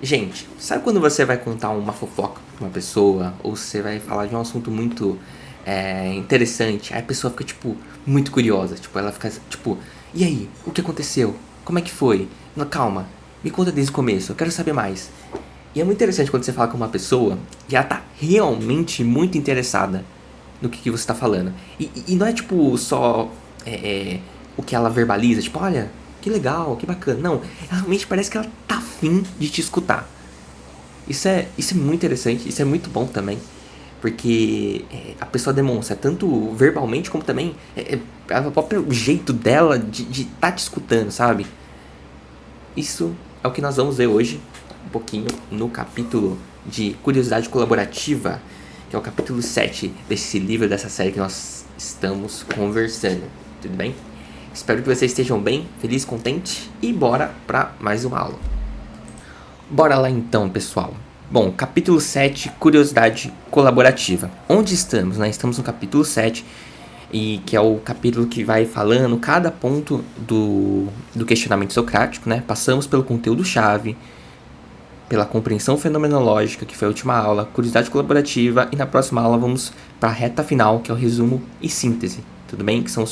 Gente, sabe quando você vai contar uma fofoca pra uma pessoa, ou você vai falar de um assunto muito interessante, aí a pessoa fica, tipo, muito curiosa, tipo, ela fica, tipo, e aí, o que aconteceu? Como é que foi? Não, calma, me conta desde o começo, eu quero saber mais. E é muito interessante quando você fala com uma pessoa e ela tá realmente muito interessada no que você tá falando. E não é, tipo, só o que ela verbaliza, tipo, olha, que legal, que bacana. Não, ela realmente parece que ela tá afim de te escutar. Isso é muito interessante, isso é muito bom também. Porque a pessoa demonstra tanto verbalmente como também o próprio jeito dela de tá te escutando, sabe? Isso é o que nós vamos ver hoje, um pouquinho, no capítulo de Curiosidade Colaborativa, que é o capítulo 7 desse livro, dessa série que nós estamos conversando. Tudo bem? Espero que vocês estejam bem, felizes, contentes e bora para mais uma aula. Bora lá então, pessoal. Bom, capítulo 7, Curiosidade Colaborativa. Onde estamos? Né? Estamos no capítulo 7, e que é o capítulo que vai falando cada ponto do questionamento socrático, né? Passamos pelo conteúdo-chave, pela compreensão fenomenológica, que foi a última aula, curiosidade colaborativa, e na próxima aula vamos para a reta final, que é o resumo e síntese, tudo bem? Que são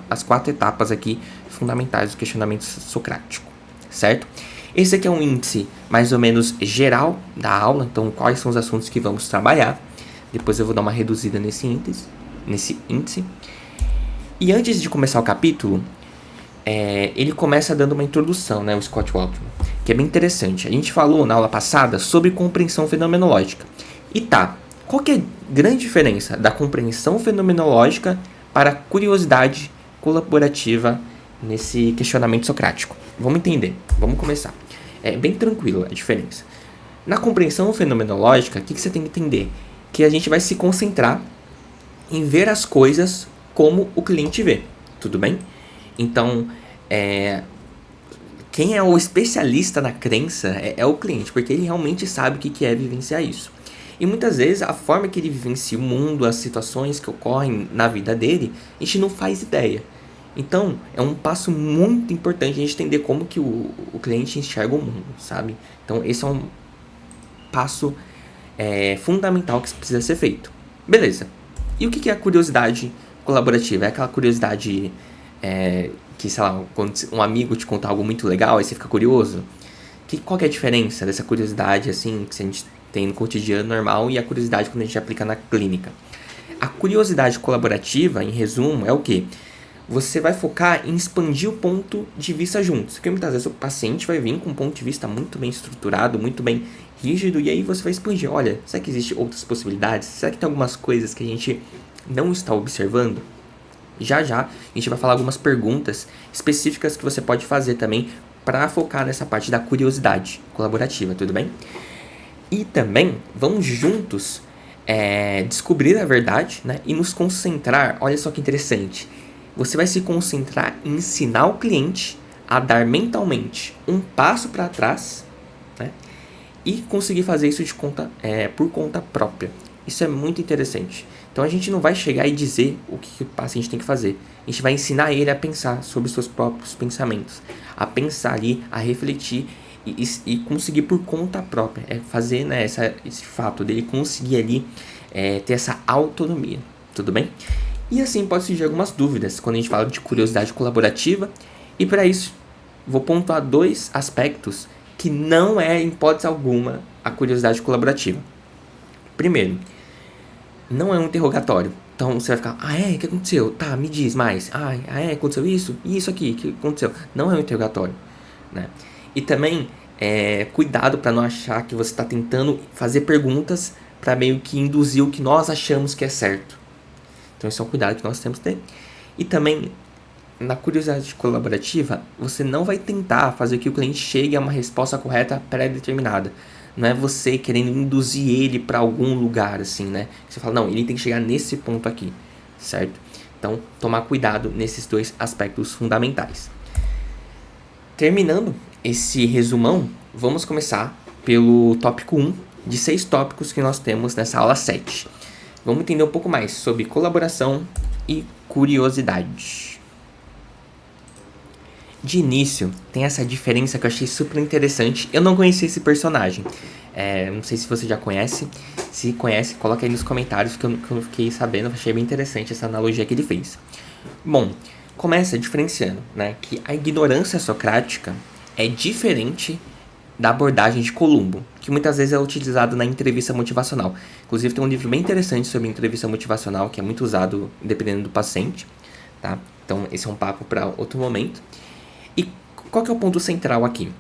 as quatro etapas aqui fundamentais do questionamento socrático, certo? Esse aqui é um índice mais ou menos geral da aula, então quais são os assuntos que vamos trabalhar. Depois eu vou dar uma reduzida nesse índice. E antes de começar o capítulo, ele começa dando uma introdução, né, o Scott Waltman, que é bem interessante. A gente falou na aula passada sobre compreensão fenomenológica. E tá, qual que é a grande diferença da compreensão fenomenológica para a curiosidade colaborativa nesse questionamento socrático? Vamos entender, vamos começar. É bem tranquilo a diferença. Na compreensão fenomenológica, o que você tem que entender? Que a gente vai se concentrar em ver as coisas como o cliente vê, tudo bem? Então, quem é o especialista na crença é o cliente, porque ele realmente sabe o que é vivenciar isso. E muitas vezes a forma que ele vivencia o mundo, as situações que ocorrem na vida dele, a gente não faz ideia. Então, é um passo muito importante a gente entender como que o cliente enxerga o mundo, sabe? Então, esse é um passo fundamental que precisa ser feito. Beleza. E o que é a curiosidade colaborativa? É aquela curiosidade que, sei lá, quando um amigo te conta algo muito legal, aí você fica curioso. Qual que é a diferença dessa curiosidade, assim, que a gente tem no cotidiano normal e a curiosidade quando a gente aplica na clínica? A curiosidade colaborativa, em resumo, é o quê? Você vai focar em expandir o ponto de vista juntos. Porque muitas vezes o paciente vai vir com um ponto de vista muito bem estruturado, muito bem rígido, e aí você vai expandir. Olha, será que existem outras possibilidades? Será que tem algumas coisas que a gente não está observando? Já a gente vai falar algumas perguntas específicas que você pode fazer também para focar nessa parte da curiosidade colaborativa, tudo bem? E também vamos juntos descobrir a verdade, né? E nos concentrar, olha só que interessante, você vai se concentrar em ensinar o cliente a dar mentalmente um passo para trás, né? E conseguir fazer isso por conta própria. Isso é muito interessante. Então a gente não vai chegar e dizer o que o paciente tem que fazer. A gente vai ensinar ele a pensar sobre os seus próprios pensamentos, a pensar ali, a refletir e conseguir por conta própria. Fazer, né, esse fato dele conseguir ali ter essa autonomia. Tudo bem? E assim pode surgir algumas dúvidas quando a gente fala de curiosidade colaborativa. E para isso, vou pontuar 2 aspectos que não é, em hipótese alguma, a curiosidade colaborativa. Primeiro, não é um interrogatório. Então você vai ficar, o que aconteceu? Tá, me diz mais. Aconteceu isso? E isso aqui, o que aconteceu? Não é um interrogatório, né? E também, cuidado para não achar que você está tentando fazer perguntas para meio que induzir o que nós achamos que é certo. Então esse é um cuidado que nós temos que ter. E também, na curiosidade colaborativa, você não vai tentar fazer que o cliente chegue a uma resposta correta pré-determinada. Não é você querendo induzir ele para algum lugar, assim, né? Você fala, não, ele tem que chegar nesse ponto aqui, certo? Então, tomar cuidado nesses 2 aspectos fundamentais. Terminando esse resumão, vamos começar pelo tópico 1 de 6 tópicos que nós temos nessa aula 7. Vamos entender um pouco mais sobre colaboração e curiosidade. De início, tem essa diferença que eu achei super interessante. Eu não conhecia esse personagem. Não sei se você já conhece. Se conhece, coloca aí nos comentários que eu não fiquei sabendo. Eu achei bem interessante essa analogia que ele fez. Bom, começa diferenciando, né, que a ignorância socrática é diferente da abordagem de Columbo, que muitas vezes é utilizado na entrevista motivacional. Inclusive tem um livro bem interessante sobre entrevista motivacional, que é muito usado dependendo do paciente, tá? Então esse é um papo para outro momento. E qual que é o ponto central aqui?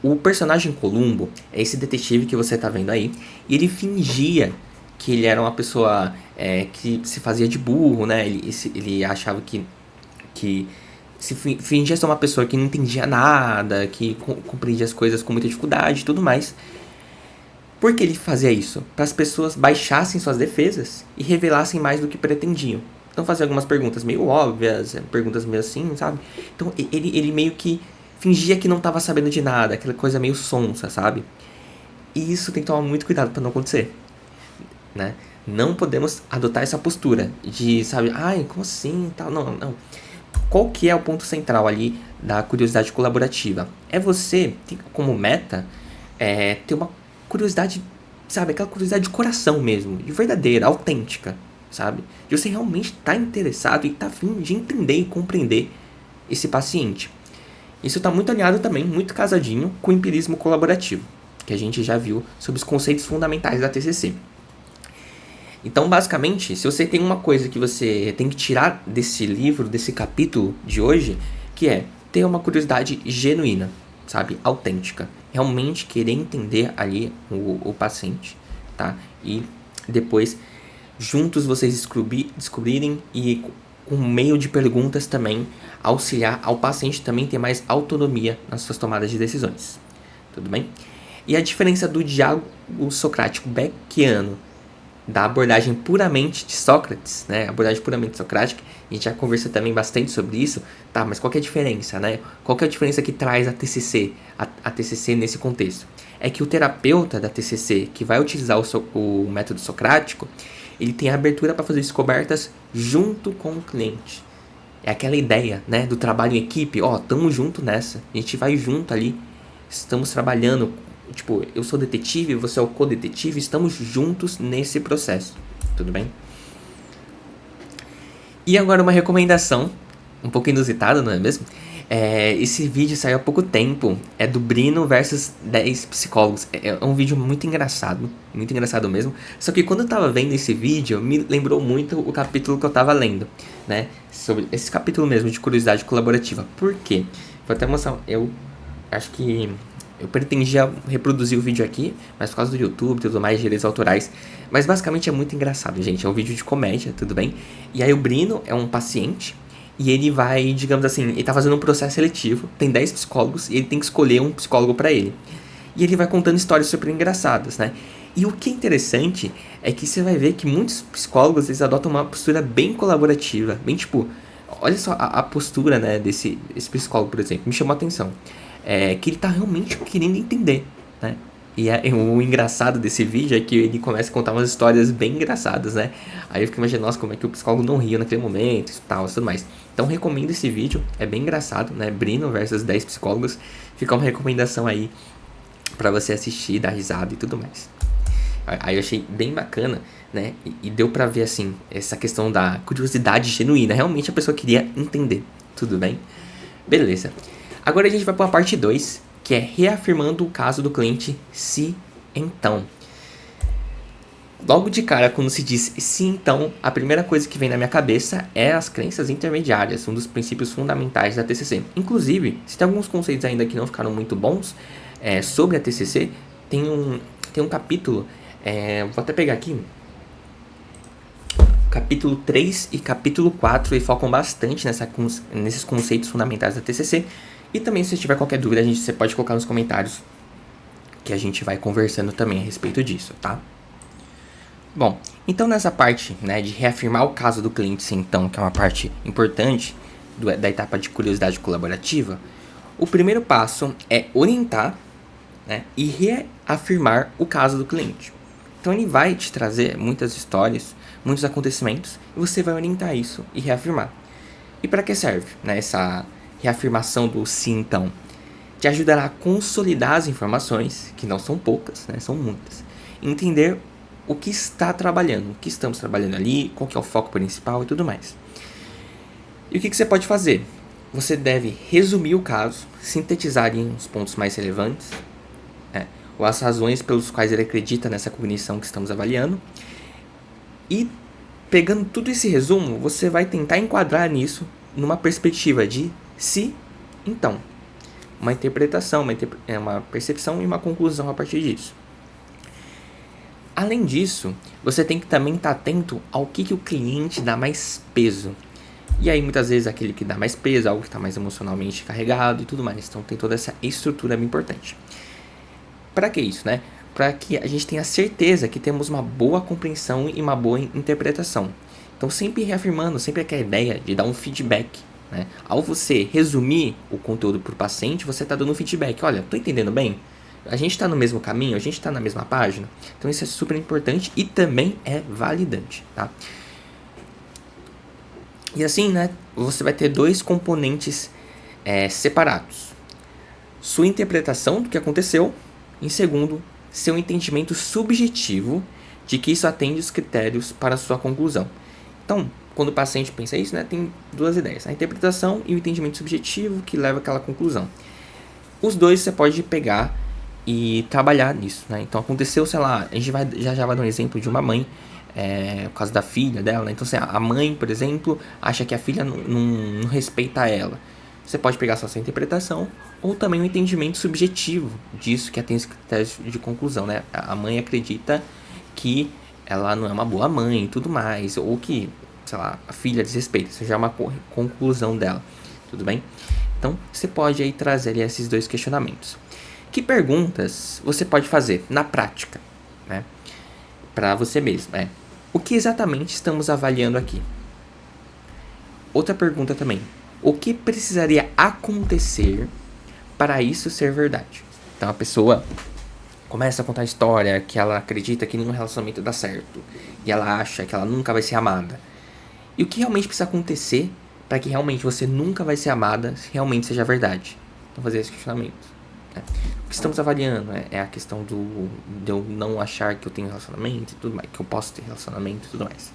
O personagem Columbo é esse detetive que você tá vendo aí, e ele fingia que ele era uma pessoa que se fazia de burro, né? Ele achava que fingia ser uma pessoa que não entendia nada, que compreendia as coisas com muita dificuldade e tudo mais. Por que ele fazia isso? Para as pessoas baixassem suas defesas e revelassem mais do que pretendiam. Então fazia algumas perguntas meio óbvias, perguntas meio assim, sabe? Então ele meio que fingia que não estava sabendo de nada, aquela coisa meio sonsa, sabe? E isso tem que tomar muito cuidado para não acontecer, né? Não podemos adotar essa postura de, sabe, ai, como assim, tal, não. Qual que é o ponto central ali da curiosidade colaborativa? É você ter como meta ter uma curiosidade, sabe, aquela curiosidade de coração mesmo, de verdadeira, autêntica, sabe? De você realmente estar interessado e estar a fim de entender e compreender esse paciente. Isso está muito alinhado também, muito casadinho com o empirismo colaborativo, que a gente já viu sobre os conceitos fundamentais da TCC. Então, basicamente, se você tem uma coisa que você tem que tirar desse livro, desse capítulo de hoje, que é ter uma curiosidade genuína, sabe? Autêntica. Realmente querer entender ali o paciente, tá? E depois, juntos, vocês descobrirem e com meio de perguntas também, auxiliar ao paciente também ter mais autonomia nas suas tomadas de decisões. Tudo bem? E a diferença do diálogo socrático beckiano da abordagem puramente de Sócrates, né? A abordagem puramente socrática, a gente já conversou também bastante sobre isso, tá? Mas qual que é a diferença, né? Qual que é a diferença que traz a TCC, a TCC nesse contexto? É que o terapeuta da TCC, que vai utilizar o método socrático, ele tem a abertura para fazer descobertas junto com o cliente. É aquela ideia, né, do trabalho em equipe, tamo junto nessa, a gente vai junto ali, estamos trabalhando. Tipo, eu sou detetive, você é o co-detetive, estamos juntos nesse processo, tudo bem? E agora uma recomendação, um pouco inusitada, não é mesmo? Esse vídeo saiu há pouco tempo, é do Brino versus 10 psicólogos. É um vídeo muito engraçado mesmo. Só que quando eu tava vendo esse vídeo, me lembrou muito o capítulo que eu tava lendo, né? Sobre esse capítulo mesmo de curiosidade colaborativa. Por quê? Vou até mostrar, eu acho que eu pretendia reproduzir o vídeo aqui, mas por causa do YouTube e tudo mais, direitos autorais. Mas basicamente é muito engraçado, gente. É um vídeo de comédia, tudo bem? E aí o Brino é um paciente e ele vai, digamos assim, ele tá fazendo um processo seletivo, tem 10 psicólogos e ele tem que escolher um psicólogo pra ele. E ele vai contando histórias super engraçadas, né? E o que é interessante é que você vai ver que muitos psicólogos, eles adotam uma postura bem colaborativa, bem tipo, olha só a postura, né, desse psicólogo, por exemplo, me chamou a atenção. Que ele tá realmente querendo entender, né? E o engraçado desse vídeo é que ele começa a contar umas histórias bem engraçadas, né? Aí eu fico imaginando, nossa, como é que o psicólogo não riu naquele momento e tal, tudo mais. Então recomendo esse vídeo, é bem engraçado, né? Brino versus 10 psicólogos. Fica uma recomendação aí pra você assistir, dar risada e tudo mais. Aí eu achei bem bacana, né? E deu pra ver, assim, essa questão da curiosidade genuína. Realmente a pessoa queria entender, tudo bem? Beleza. Agora a gente vai para a parte 2, que é reafirmando o caso do cliente se então. Logo de cara, quando se diz se então, a primeira coisa que vem na minha cabeça é as crenças intermediárias, um dos princípios fundamentais da TCC. Inclusive, se tem alguns conceitos ainda que não ficaram muito bons sobre a TCC, tem um capítulo, vou até pegar aqui, capítulo 3 e capítulo 4, e focam bastante nesses conceitos fundamentais da TCC. E também, se tiver qualquer dúvida, você pode colocar nos comentários, que a gente vai conversando também a respeito disso, tá? Bom, então nessa parte, né, de reafirmar o caso do cliente, então, que é uma parte importante da etapa de curiosidade colaborativa, o primeiro passo é orientar, né, e reafirmar o caso do cliente. Então ele vai te trazer muitas histórias, muitos acontecimentos, e você vai orientar isso e reafirmar. E para que serve, né, reafirmação do se então, te ajudará a consolidar as informações, que não são poucas, né? São muitas. Entender o que está trabalhando, o que estamos trabalhando ali, qual que é o foco principal e tudo mais. E o que você pode fazer? Você deve resumir o caso, sintetizar em os pontos mais relevantes, ou as razões pelas quais ele acredita nessa cognição que estamos avaliando. E pegando tudo esse resumo, você vai tentar enquadrar nisso numa perspectiva de se, então. Uma interpretação, uma percepção e uma conclusão a partir disso. Além disso, você tem que também estar atento ao que o cliente dá mais peso. E aí, muitas vezes, aquele que dá mais peso, algo que está mais emocionalmente carregado e tudo mais. Então, tem toda essa estrutura bem importante. Para que isso, né? Para que a gente tenha certeza que temos uma boa compreensão e uma boa interpretação. Então, sempre reafirmando, sempre aquela ideia de dar um feedback, né? Ao você resumir o conteúdo para o paciente, você está dando um feedback. Olha, estou entendendo bem? A gente está no mesmo caminho? A gente está na mesma página? Então, isso é super importante e também é validante, tá? E assim, né, você vai ter dois componentes separados. Sua interpretação do que aconteceu. Em segundo, seu entendimento subjetivo de que isso atende os critérios para a sua conclusão. Então, quando o paciente pensa isso, né, tem duas ideias. A interpretação e o entendimento subjetivo que leva àquela conclusão. Os dois você pode pegar e trabalhar nisso, né? Então, aconteceu, sei lá, a gente já vai dar um exemplo de uma mãe, por causa da filha dela, né? Então, assim, a mãe, por exemplo, acha que a filha não respeita ela. Você pode pegar só essa interpretação ou também o entendimento subjetivo disso que atende os critérios de conclusão, né? A mãe acredita que ela não é uma boa mãe e tudo mais, ou que, sei lá, a filha desrespeita. Isso já é uma conclusão dela, tudo bem? Então, você pode aí trazer ali esses dois questionamentos. Que perguntas você pode fazer na prática, né? Para você mesmo, o que exatamente estamos avaliando aqui? Outra pergunta também. O que precisaria acontecer para isso ser verdade? Então a pessoa começa a contar a história que ela acredita que nenhum relacionamento dá certo. E ela acha que ela nunca vai ser amada. E o que realmente precisa acontecer para que realmente você nunca vai ser amada se realmente seja verdade? Então fazer esse questionamento. O que estamos avaliando é a questão de eu não achar que eu tenho relacionamento e tudo mais. Que eu posso ter relacionamento e tudo mais.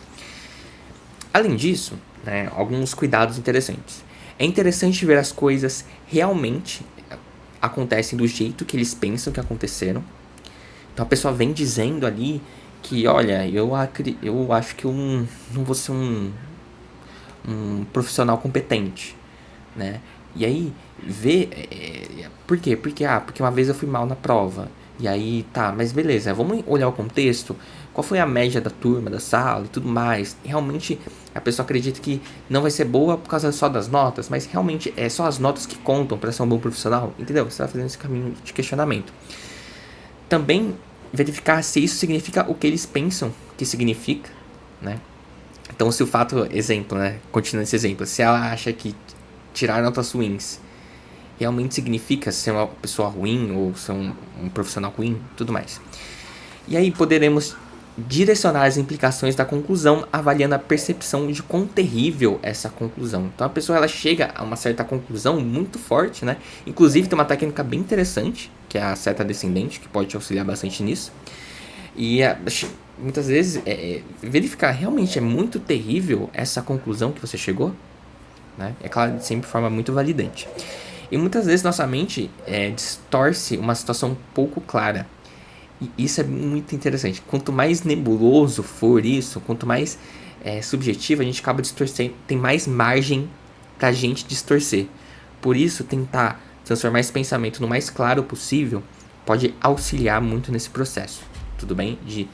Além disso, né, alguns cuidados interessantes. É interessante ver as coisas realmente acontecem do jeito que eles pensam que aconteceram. Então a pessoa vem dizendo ali que, olha, eu acho que eu não vou ser um profissional competente, né? E aí, por quê? Porque uma vez eu fui mal na prova. E aí, tá, mas beleza, vamos olhar o contexto. Qual foi a média da turma, da sala e tudo mais. Realmente, a pessoa acredita que não vai ser boa por causa só das notas, mas realmente é só as notas que contam para ser um bom profissional, entendeu? Você vai fazendo esse caminho de questionamento. Também verificar se isso significa o que eles pensam que significa, né? Então, se o fato, exemplo, né? Continuando esse exemplo, se ela acha que tirar notas ruins realmente significa ser uma pessoa ruim ou ser um profissional ruim, tudo mais. E aí poderemos direcionar as implicações da conclusão avaliando a percepção de quão terrível é essa conclusão. Então a pessoa ela chega a uma certa conclusão muito forte, né? Inclusive tem uma técnica bem interessante, que é a seta descendente, que pode te auxiliar bastante nisso. E muitas vezes verificar realmente é muito terrível essa conclusão que você chegou, né? É claro, sempre de forma muito validante. E muitas vezes nossa mente distorce uma situação pouco clara. E isso é muito interessante. Quanto mais nebuloso for isso, quanto mais subjetivo, a gente acaba distorcendo. Tem mais margem pra gente distorcer. Por isso, tentar transformar esse pensamento no mais claro possível pode auxiliar muito nesse processo. Tudo bem? De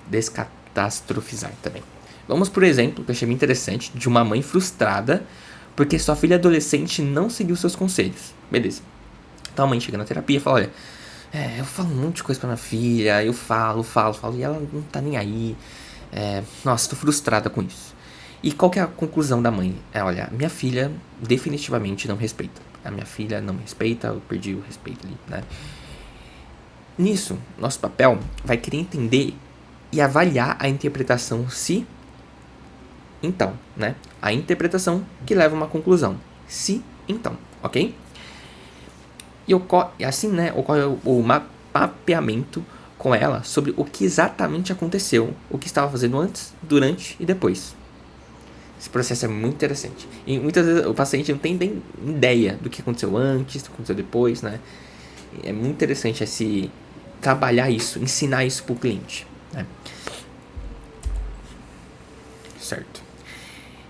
descatastrofizar também. Vamos por exemplo, que eu achei bem interessante, de uma mãe frustrada porque sua filha adolescente não seguiu seus conselhos. Beleza. Então a mãe chega na terapia e fala, olha, eu falo um monte de coisa pra minha filha, eu falo, e ela não tá nem aí. Nossa, tô frustrada com isso. E qual que é a conclusão da mãe? Olha, minha filha definitivamente não respeita. A minha filha não me respeita, eu perdi o respeito ali, né? Nisso, nosso papel vai querer entender e avaliar a interpretação então, né? A interpretação que leva a uma conclusão. Se então, ok? E assim, né, ocorre o mapeamento com ela sobre o que exatamente aconteceu, o que estava fazendo antes, durante e depois. Esse processo é muito interessante. E muitas vezes o paciente não tem bem ideia do que aconteceu antes, do que aconteceu depois, né? É muito interessante trabalhar isso, ensinar isso para o cliente, né? Certo.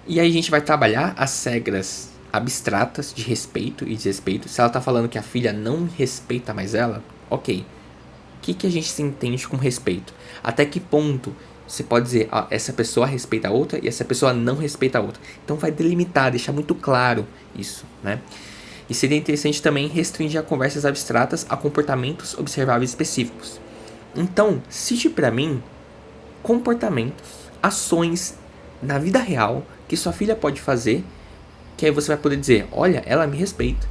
E aí a gente vai trabalhar as regras abstratas de respeito e desrespeito. Se ela tá falando que a filha não respeita mais ela, ok. O que a gente se entende com respeito? Até que ponto você pode dizer, essa pessoa respeita a outra e essa pessoa não respeita a outra? Então vai delimitar, deixar muito claro isso, né? E seria interessante também restringir a conversas abstratas a comportamentos observáveis específicos. Então, cite para mim comportamentos, ações na vida real que sua filha pode fazer, que aí você vai poder dizer, olha, ela me respeita.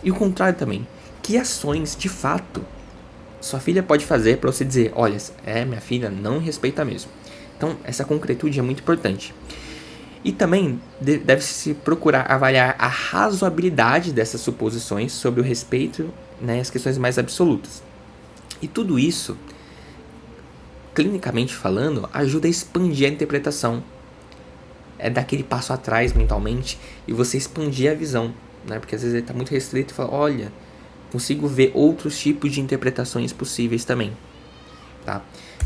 E o contrário também, que ações de fato sua filha pode fazer para você dizer, olha, minha filha não me respeita mesmo. Então, essa concretude é muito importante. E também deve-se procurar avaliar a razoabilidade dessas suposições sobre o respeito, né, as questões mais absolutas. E tudo isso, clinicamente falando, ajuda a expandir a interpretação. É dar aquele passo atrás mentalmente e você expandir a visão, né? Porque às vezes ele está muito restrito e fala, olha, consigo ver outros tipos de interpretações possíveis também, tá?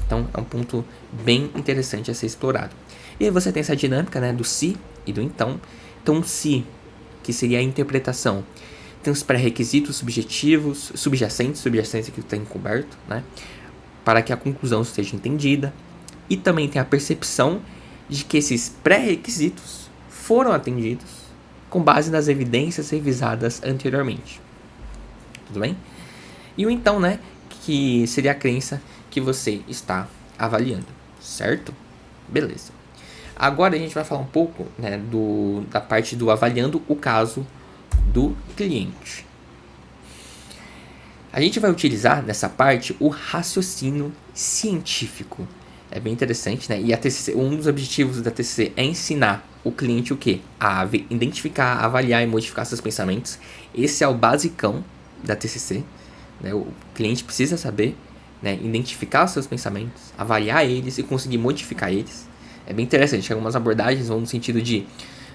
Então é um ponto bem interessante a ser explorado. E aí você tem essa dinâmica, né, do se e do então. Então o se, que seria a interpretação, tem os pré-requisitos subjetivos, subjacentes que está encoberto, né, para que a conclusão seja entendida. E também tem a percepção de que esses pré-requisitos foram atendidos com base nas evidências revisadas anteriormente. Tudo bem? E o então, né, que seria a crença que você está avaliando, certo? Beleza. Agora a gente vai falar um pouco, né, da parte do avaliando o caso do cliente. A gente vai utilizar nessa parte o raciocínio científico. É bem interessante, né? E a TCC, um dos objetivos da TCC é ensinar o cliente o quê? A identificar, avaliar e modificar seus pensamentos. Esse é o basicão da TCC, né? O cliente precisa saber, né, identificar os seus pensamentos, avaliar eles e conseguir modificar eles. É bem interessante, algumas abordagens vão no sentido de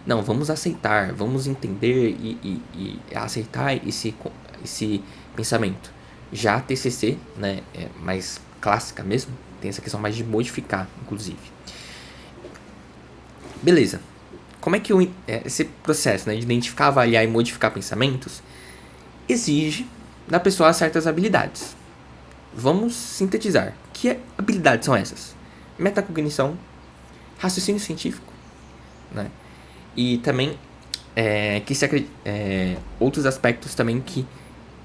não, vamos aceitar, vamos entender e aceitar esse pensamento. Já a TCC, né, é mais clássica mesmo, tem essa questão mais de modificar, inclusive. Beleza. Como é que esse processo, né, de identificar, avaliar e modificar pensamentos exige da pessoa certas habilidades? Vamos sintetizar. Que habilidades são essas? Metacognição, raciocínio científico, né? E também outros aspectos também que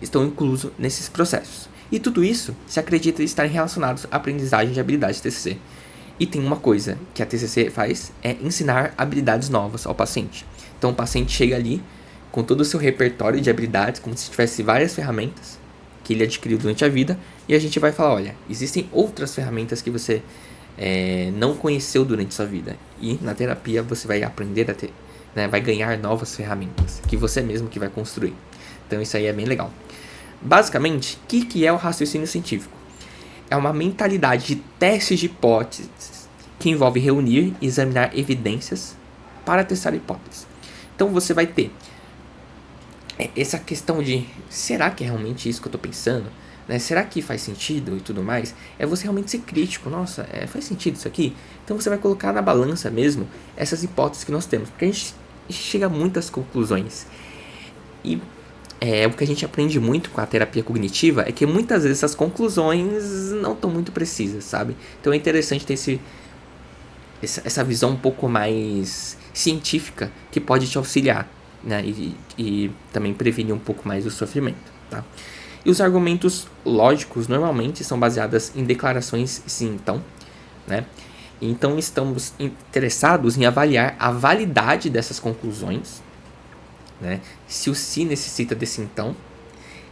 estão inclusos nesses processos. E tudo isso se acredita estar relacionados à aprendizagem de habilidades TCC. E tem uma coisa que a TCC faz, é ensinar habilidades novas ao paciente. Então o paciente chega ali com todo o seu repertório de habilidades, como se tivesse várias ferramentas que ele adquiriu durante a vida, e a gente vai falar, olha, existem outras ferramentas que você não conheceu durante sua vida. E na terapia você vai aprender a ter, né, vai ganhar novas ferramentas, que você mesmo que vai construir. Então isso aí é bem legal. Basicamente, o que é o raciocínio científico? É uma mentalidade de testes de hipóteses que envolve reunir e examinar evidências para testar hipóteses. Então você vai ter essa questão de, será que é realmente isso que eu estou pensando? Né? Será que faz sentido e tudo mais? É você realmente ser crítico. Nossa, faz sentido isso aqui? Então você vai colocar na balança mesmo essas hipóteses que nós temos. Porque a gente chega a muitas conclusões. E o que a gente aprende muito com a terapia cognitiva é que muitas vezes essas conclusões não estão muito precisas, sabe? Então é interessante ter essa visão um pouco mais científica que pode te auxiliar, né? E também prevenir um pouco mais o sofrimento, tá? E os argumentos lógicos normalmente são baseados em declarações sim, então, né? Então estamos interessados em avaliar a validade dessas conclusões, né? Se o se necessita desse então,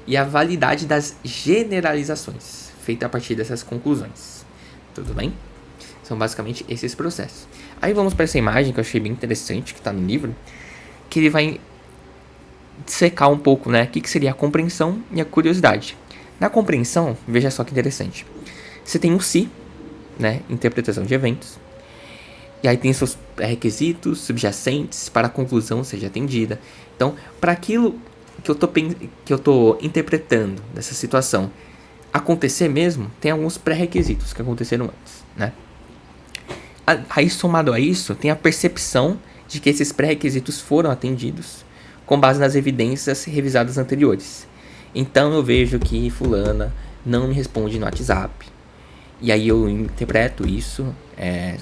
e a validade das generalizações feita a partir dessas conclusões. Tudo bem? São basicamente esses processos. Aí vamos para essa imagem que eu achei bem interessante, que está no livro, que ele vai secar um pouco, né? O que seria a compreensão e a curiosidade. Na compreensão, veja só que interessante. Você tem o se, né? Interpretação de eventos. E aí tem seus requisitos subjacentes para a conclusão seja atendida. Então, para aquilo que eu tô interpretando dessa situação acontecer mesmo, tem alguns pré-requisitos que aconteceram antes, né? Aí, somado a isso, tem a percepção de que esses pré-requisitos foram atendidos com base nas evidências revisadas anteriores. Então, eu vejo que fulana não me responde no WhatsApp. E aí eu interpreto isso,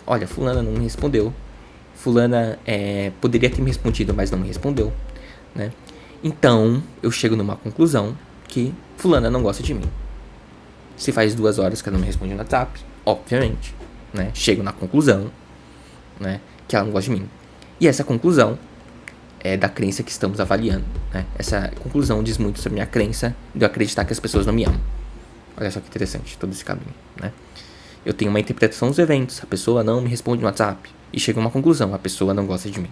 olha, fulana não me respondeu. Fulana poderia ter me respondido, mas não me respondeu, né? Então, eu chego numa conclusão que fulana não gosta de mim. Se faz 2 horas que ela não me responde no WhatsApp, obviamente, né? Chego na conclusão, né, que ela não gosta de mim. E essa conclusão é da crença que estamos avaliando, né? Essa conclusão diz muito sobre a minha crença de eu acreditar que as pessoas não me amam. Olha só que interessante todo esse caminho, né? Eu tenho uma interpretação dos eventos, a pessoa não me responde no WhatsApp. E chega a uma conclusão, a pessoa não gosta de mim,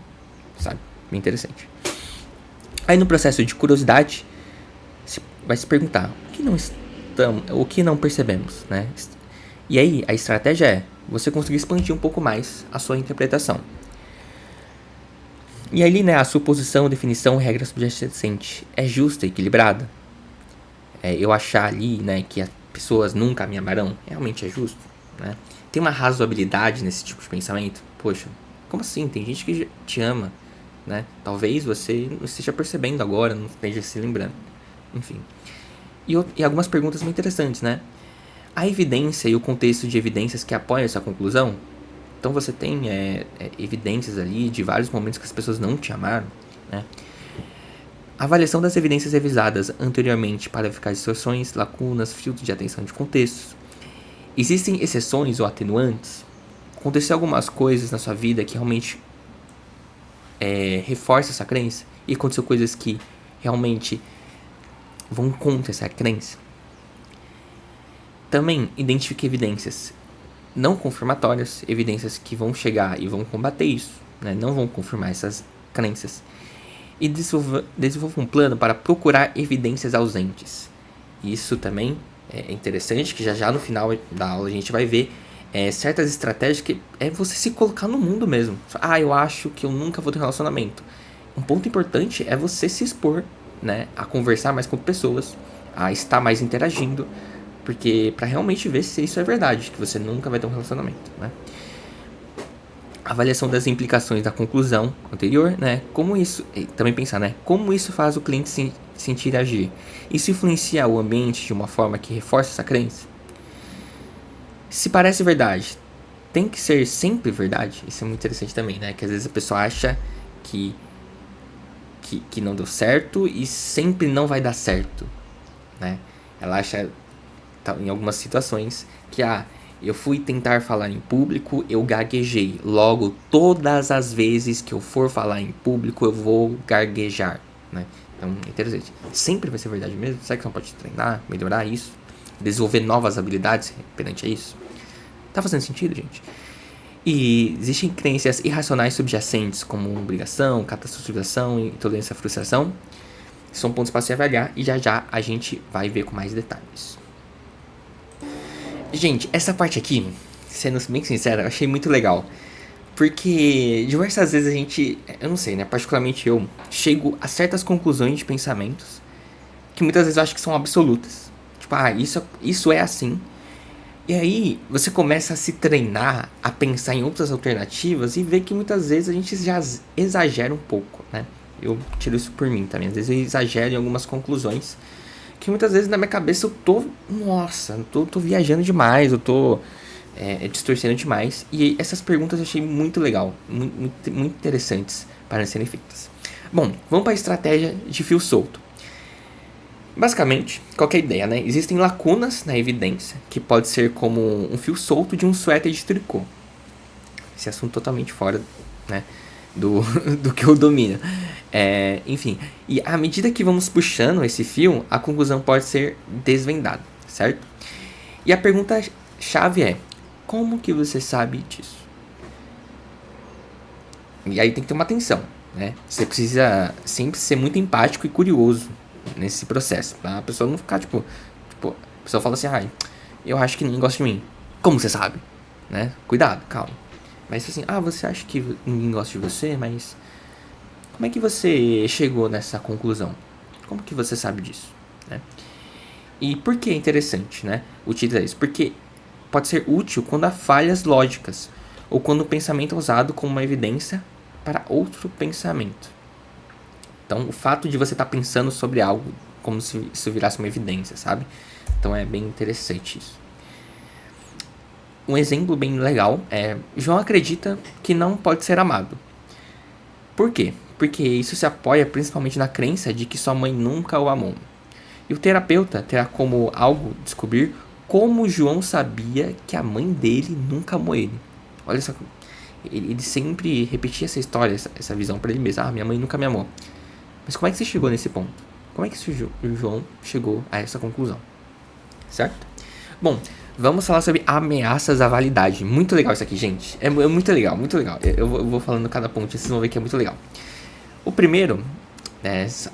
sabe? Bem interessante. Aí no processo de curiosidade, vai se perguntar, o que não percebemos, né? E aí, a estratégia é você conseguir expandir um pouco mais a sua interpretação. E ali, né, a suposição, definição, regra subjacente é justa e equilibrada. Eu achar ali, né, que as pessoas nunca me amarão, realmente é justo, né? Tem uma razoabilidade nesse tipo de pensamento. Poxa, como assim? Tem gente que te ama, né? Talvez você não esteja percebendo agora, não esteja se lembrando. Enfim. E algumas perguntas muito interessantes, né? A evidência e o contexto de evidências que apoiam essa conclusão. Então você tem evidências ali de vários momentos que as pessoas não te amaram, né? A avaliação das evidências revisadas anteriormente para verificar distorções, lacunas, filtros de atenção de contextos. Existem exceções ou atenuantes? Aconteceu algumas coisas na sua vida que realmente reforçam essa crença? E aconteceu coisas que realmente vão contra essa crença? Também identifique evidências não confirmatórias, evidências que vão chegar e vão combater isso, né? Não vão confirmar essas crenças. E desenvolva um plano para procurar evidências ausentes. Isso também é interessante, que já no final da aula a gente vai ver certas estratégias que é você se colocar no mundo mesmo. Eu acho que eu nunca vou ter um relacionamento. Um ponto importante é você se expor, né, a conversar mais com pessoas, a estar mais interagindo, porque para realmente ver se isso é verdade, que você nunca vai ter um relacionamento, né? Avaliação das implicações da conclusão anterior, né? Como isso, também pensar, né? Como isso faz o cliente se sentir e agir? Isso influencia o ambiente de uma forma que reforça essa crença? Se parece verdade, tem que ser sempre verdade? Isso é muito interessante também, né? Que às vezes a pessoa acha que não deu certo e sempre não vai dar certo, né? Ela acha, em algumas situações, que eu fui tentar falar em público, eu gaguejei. Logo, todas as vezes que eu for falar em público, eu vou gaguejar, né? Então, é interessante. Sempre vai ser verdade mesmo? Será que você não pode treinar, melhorar isso? Desenvolver novas habilidades perante a isso? Tá fazendo sentido, gente? E existem crenças irracionais subjacentes, como obrigação, catastrofização, intolerância à frustração. São pontos para se avaliar e já a gente vai ver com mais detalhes. Gente, essa parte aqui, sendo bem sincero, eu achei muito legal. Porque diversas vezes a gente, eu não sei, né? Particularmente eu, chego a certas conclusões de pensamentos que muitas vezes eu acho que são absolutas. Tipo, isso é assim. E aí você começa a se treinar a pensar em outras alternativas e ver que muitas vezes a gente já exagera um pouco, né? Eu tiro isso por mim também. Às vezes eu exagero em algumas conclusões que muitas vezes na minha cabeça eu tô, nossa, eu tô viajando demais, eu tô distorcendo demais. E essas perguntas eu achei muito legal, muito interessantes para serem feitas. Bom, vamos para a estratégia de fio solto. Basicamente, qual que é a ideia, né? Existem lacunas na evidência, que pode ser como um fio solto de um suéter de tricô. Esse assunto totalmente fora, né, do que eu domino. Enfim, e à medida que vamos puxando esse fio, a conclusão pode ser desvendada, certo? E a pergunta-chave é, como que você sabe disso? E aí tem que ter uma atenção. né? Você precisa sempre ser muito empático e curioso nesse processo, pra a pessoa não ficar, a pessoa fala assim, ai, eu acho que ninguém gosta de mim. Como você sabe? Né? Cuidado, calma. Mas assim, você acha que ninguém gosta de você, mas como é que você chegou nessa conclusão? Como que você sabe disso? Né? E por que é interessante, né, utilizar isso? Porque pode ser útil quando há falhas lógicas ou quando o pensamento é usado como uma evidência para outro pensamento. Então, o fato de você estar pensando sobre algo como se isso virasse uma evidência, sabe? Então, é bem interessante isso. Um exemplo bem legal é: João acredita que não pode ser amado. Por quê? Porque isso se apoia principalmente na crença de que sua mãe nunca o amou. E o terapeuta terá como algo descobrir como João sabia que a mãe dele nunca amou ele. Olha só, ele sempre repetia essa história, essa visão para ele mesmo. Minha mãe nunca me amou. Mas como é que você chegou nesse ponto? Como é que o João chegou a essa conclusão? Certo? Bom, vamos falar sobre ameaças à validade. Muito legal isso aqui, gente. É muito legal, muito legal. Eu vou falando cada ponto, vocês vão ver que é muito legal. O primeiro,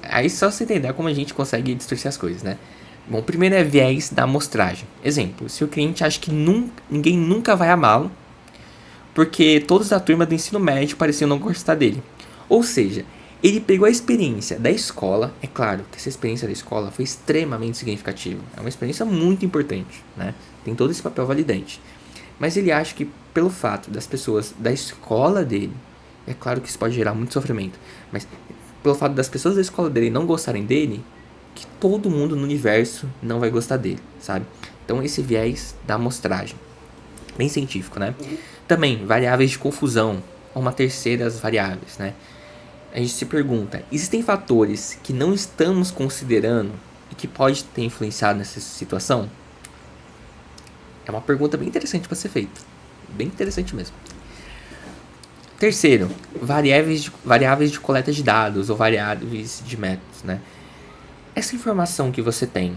aí só você entender como a gente consegue distorcer as coisas, né? Bom, o primeiro é viés da amostragem. Exemplo, se o cliente acha que ninguém nunca vai amá-lo, porque todos da turma do ensino médio pareciam não gostar dele. Ou seja, ele pegou a experiência da escola. É claro que essa experiência da escola foi extremamente significativa. É uma experiência muito importante, né? Tem todo esse papel validante. Mas ele acha que pelo fato das pessoas da escola dele, é claro que isso pode gerar muito sofrimento, mas pelo fato das pessoas da escola dele não gostarem dele, que todo mundo no universo não vai gostar dele, sabe? Então esse viés da amostragem, bem científico, né? Também variáveis de confusão, ou uma terceira variáveis, né? A gente se pergunta, existem fatores que não estamos considerando e que pode ter influenciado nessa situação? É uma pergunta bem interessante para ser feita, bem interessante mesmo. Terceiro, variáveis de coleta de dados ou variáveis de métodos, né? Essa informação que você tem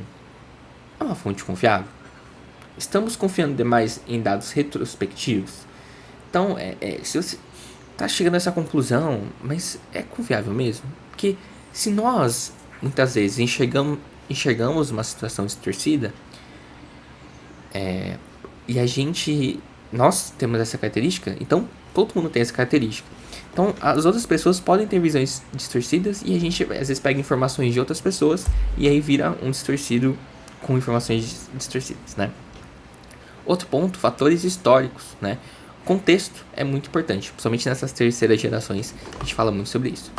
é uma fonte confiável? Estamos confiando demais em dados retrospectivos? Então, se você está chegando a essa conclusão, mas é confiável mesmo? Porque se nós, muitas vezes, enxergamos uma situação distorcida, e nós temos essa característica, então todo mundo tem essa característica. Então, as outras pessoas podem ter visões distorcidas e a gente, às vezes, pega informações de outras pessoas e aí vira um distorcido com informações distorcidas, né? Outro ponto, fatores históricos, né? Contexto é muito importante, principalmente nessas terceiras gerações, a gente fala muito sobre isso.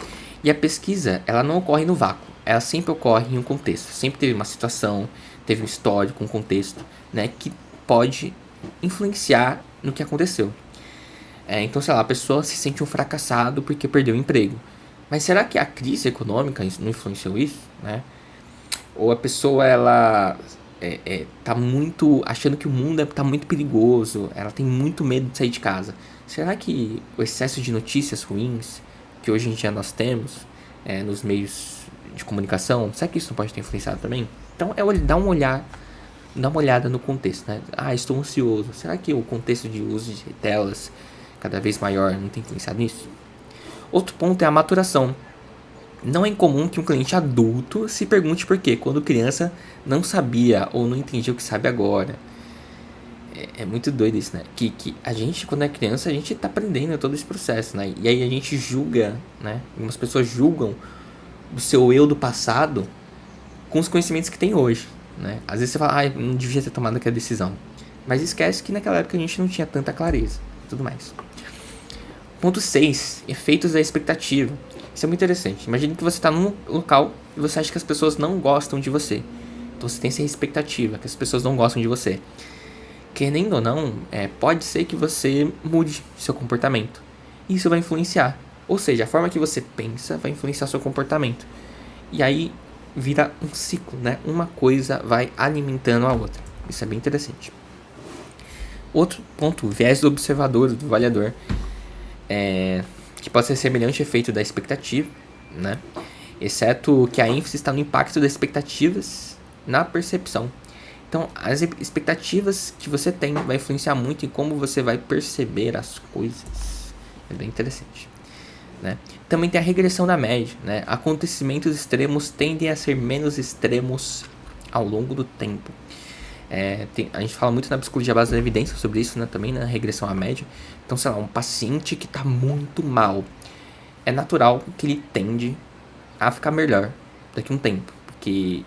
E a pesquisa, ela não ocorre no vácuo, ela sempre ocorre em um contexto. Sempre teve uma situação, teve um histórico, um contexto, né? Que pode influenciar no que aconteceu. Então, sei lá, a pessoa se sente um fracassado porque perdeu o emprego. Mas será que a crise econômica não influenciou isso, né? Ou a pessoa, ela tá muito achando que o mundo tá muito perigoso, ela tem muito medo de sair de casa. Será que o excesso de notícias ruins que hoje em dia nós temos nos meios de comunicação, será que isso não pode ter influenciado também? Então, dá uma olhada no contexto, né? Estou ansioso. Será que o contexto de uso de telas cada vez maior não tem influenciado nisso? Outro ponto é a maturação. Não é incomum que um cliente adulto se pergunte por quê, quando criança não sabia ou não entendia o que sabe agora. É muito doido isso, né? Que a gente, quando é criança, a gente tá aprendendo todo esse processo, né? E aí a gente julga, né? Algumas pessoas julgam o seu eu do passado com os conhecimentos que tem hoje, né? Às vezes você fala, não devia ter tomado aquela decisão. Mas esquece que naquela época a gente não tinha tanta clareza e tudo mais. Ponto 6. Efeitos da expectativa. Isso é muito interessante. Imagine que você está num local e você acha que as pessoas não gostam de você. Então você tem essa expectativa, que as pessoas não gostam de você. Querendo ou não, pode ser que você mude seu comportamento. Isso vai influenciar. Ou seja, a forma que você pensa vai influenciar seu comportamento. E aí vira um ciclo, né? Uma coisa vai alimentando a outra. Isso é bem interessante. Outro ponto, viés do observador, do avaliador. Que pode ser semelhante ao efeito da expectativa, né? Exceto que a ênfase está no impacto das expectativas na percepção. Então, as expectativas que você tem vai influenciar muito em como você vai perceber as coisas. É bem interessante. né? Também tem a regressão da média, né? Acontecimentos extremos tendem a ser menos extremos ao longo do tempo. A gente fala muito na psicologia base da evidência sobre isso, né? Também na regressão à média. Então, sei lá, um paciente que está muito mal, é natural que ele tende a ficar melhor daqui a um tempo. Porque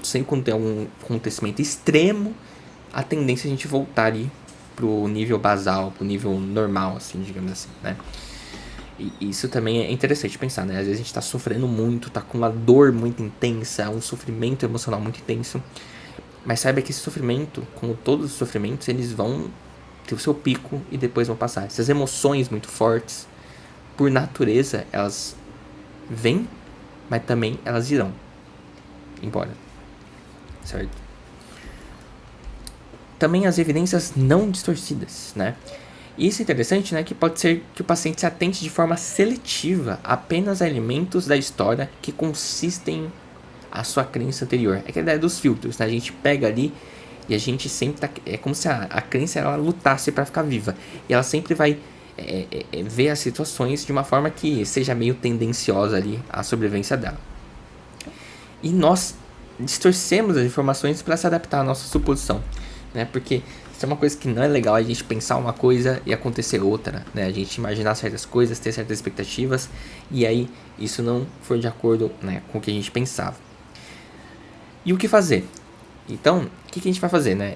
sempre quando tem algum acontecimento extremo, a tendência é a gente voltar ali pro nível basal, pro nível normal, assim, digamos assim, né? E isso também é interessante pensar, né? Às vezes a gente tá sofrendo muito, tá com uma dor muito intensa, um sofrimento emocional muito intenso. Mas saiba que esse sofrimento, como todos os sofrimentos, eles vão ter o seu pico e depois vão passar. Essas emoções muito fortes, por natureza, elas vêm, mas também elas irão embora, certo? Também as evidências não distorcidas, né? E isso é interessante, né? Que pode ser que o paciente se atente de forma seletiva apenas a elementos da história que consistem a sua crença anterior. É que a ideia dos filtros, né? A gente pega ali e a gente sempre tá... É como se a crença ela lutasse para ficar viva. E ela sempre vai ver as situações de uma forma que seja meio tendenciosa ali a sobrevivência dela. E nós distorcemos as informações para se adaptar à nossa suposição, né? Porque isso é uma coisa que não é legal, a gente pensar uma coisa e acontecer outra, né? A gente imaginar certas coisas, ter certas expectativas e aí isso não for de acordo, né, com o que a gente pensava. E o que fazer? Então, o que a gente vai fazer, né?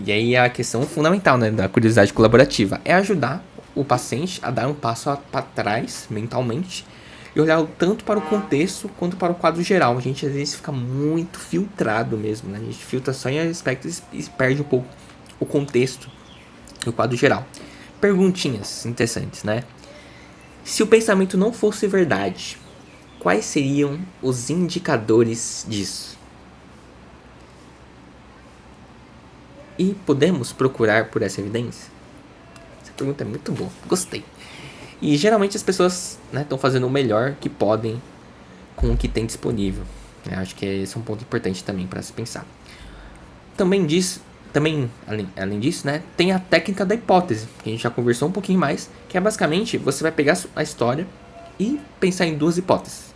E aí é a questão fundamental, né, da curiosidade colaborativa. É ajudar o paciente a dar um passo para trás, mentalmente, e olhar tanto para o contexto quanto para o quadro geral. A gente às vezes fica muito filtrado mesmo, né? A gente filtra só em aspectos e perde um pouco o contexto e o quadro geral. Perguntinhas interessantes, né? Se o pensamento não fosse verdade, quais seriam os indicadores disso? E podemos procurar por essa evidência? Essa pergunta é muito boa, gostei. E geralmente as pessoas estão fazendo o melhor que podem com o que tem disponível. Eu acho que esse é um ponto importante também para se pensar. Também, além disso, né, tem a técnica da hipótese, que a gente já conversou um pouquinho mais, que é basicamente você vai pegar a história e pensar em duas hipóteses.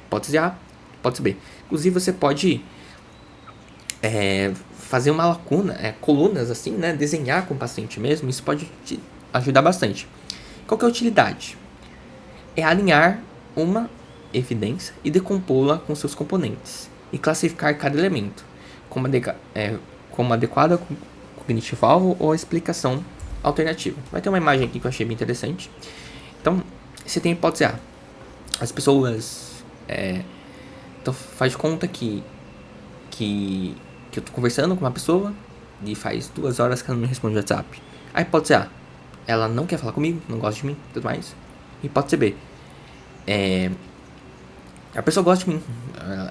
Hipótese A, hipótese B. Inclusive você pode fazer uma colunas assim, né, desenhar com o paciente mesmo, isso pode te ajudar bastante. Qual que é a utilidade? É alinhar uma evidência e decompô-la com seus componentes e classificar cada elemento como adequada cognitivo-alvo ou explicação alternativa. Vai ter uma imagem aqui que eu achei bem interessante. Então, você tem a hipótese A. As pessoas... então, faz de conta que eu tô conversando com uma pessoa e faz 2 horas que ela não me responde o WhatsApp. A hipótese A. Ela não quer falar comigo, não gosta de mim, tudo mais. Hipótese B. A pessoa gosta de mim,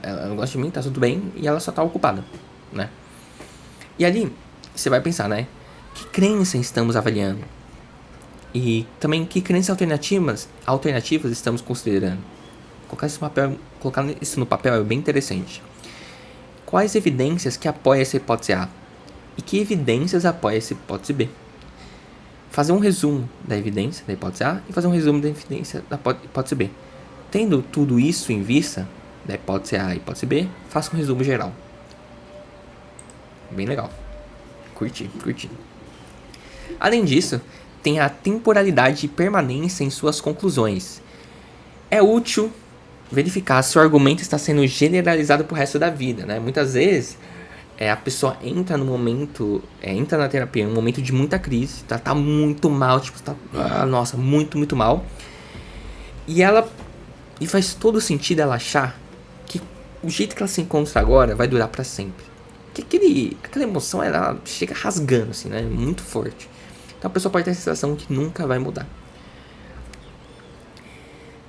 ela gosta de mim, tá tudo bem, e ela só tá ocupada, né? E ali, você vai pensar, né? Que crença estamos avaliando? E também que crenças alternativas estamos considerando? Colocar isso no papel é bem interessante. Quais evidências que apoiam essa hipótese A? E que evidências apoiam essa hipótese B? Fazer um resumo da evidência da hipótese A e fazer um resumo da evidência da hipótese B. Tendo tudo isso em vista, da hipótese A e hipótese B, faça um resumo geral. Bem legal. Curti. Além disso, tem a temporalidade e permanência em suas conclusões. É útil verificar se o argumento está sendo generalizado pro resto da vida, né? Muitas vezes a pessoa entra no momento, entra na terapia em um momento de muita crise, tá muito mal, tipo, muito mal. E faz todo sentido ela achar que o jeito que ela se encontra agora vai durar pra sempre. Que aquela emoção, ela chega rasgando, assim, né? Muito forte. Então a pessoa pode ter a sensação que nunca vai mudar.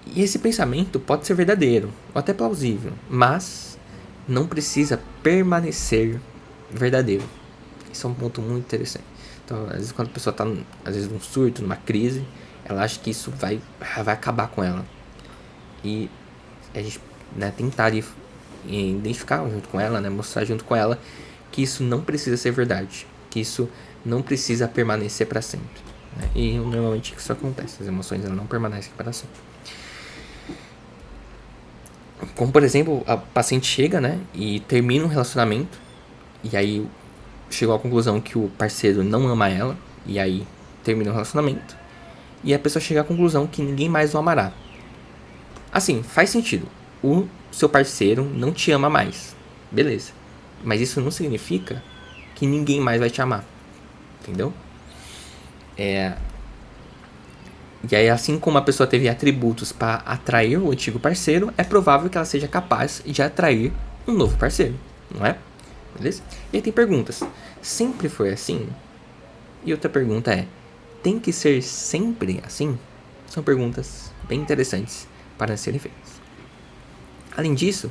E esse pensamento pode ser verdadeiro, ou até plausível, mas não precisa permanecer verdadeiro. Isso é um ponto muito interessante. Então, às vezes, quando a pessoa está num surto, numa crise, ela acha que isso vai acabar com ela. E a gente tentar identificar junto com ela, mostrar junto com ela que isso não precisa ser verdade, que isso não precisa permanecer para sempre. né? E normalmente isso acontece, as emoções elas não permanecem para sempre. Como, por exemplo, a paciente chega, né, e termina um relacionamento, e aí chegou à conclusão que o parceiro não ama ela, e aí termina o relacionamento, e a pessoa chega à conclusão que ninguém mais o amará. Assim, faz sentido. O seu parceiro não te ama mais. Beleza. Mas isso não significa que ninguém mais vai te amar. Entendeu? E aí, assim como a pessoa teve atributos para atrair o antigo parceiro, é provável que ela seja capaz de atrair um novo parceiro, não é? Beleza? E aí tem perguntas. Sempre foi assim? E outra pergunta é: tem que ser sempre assim? São perguntas bem interessantes para serem feitas. Além disso,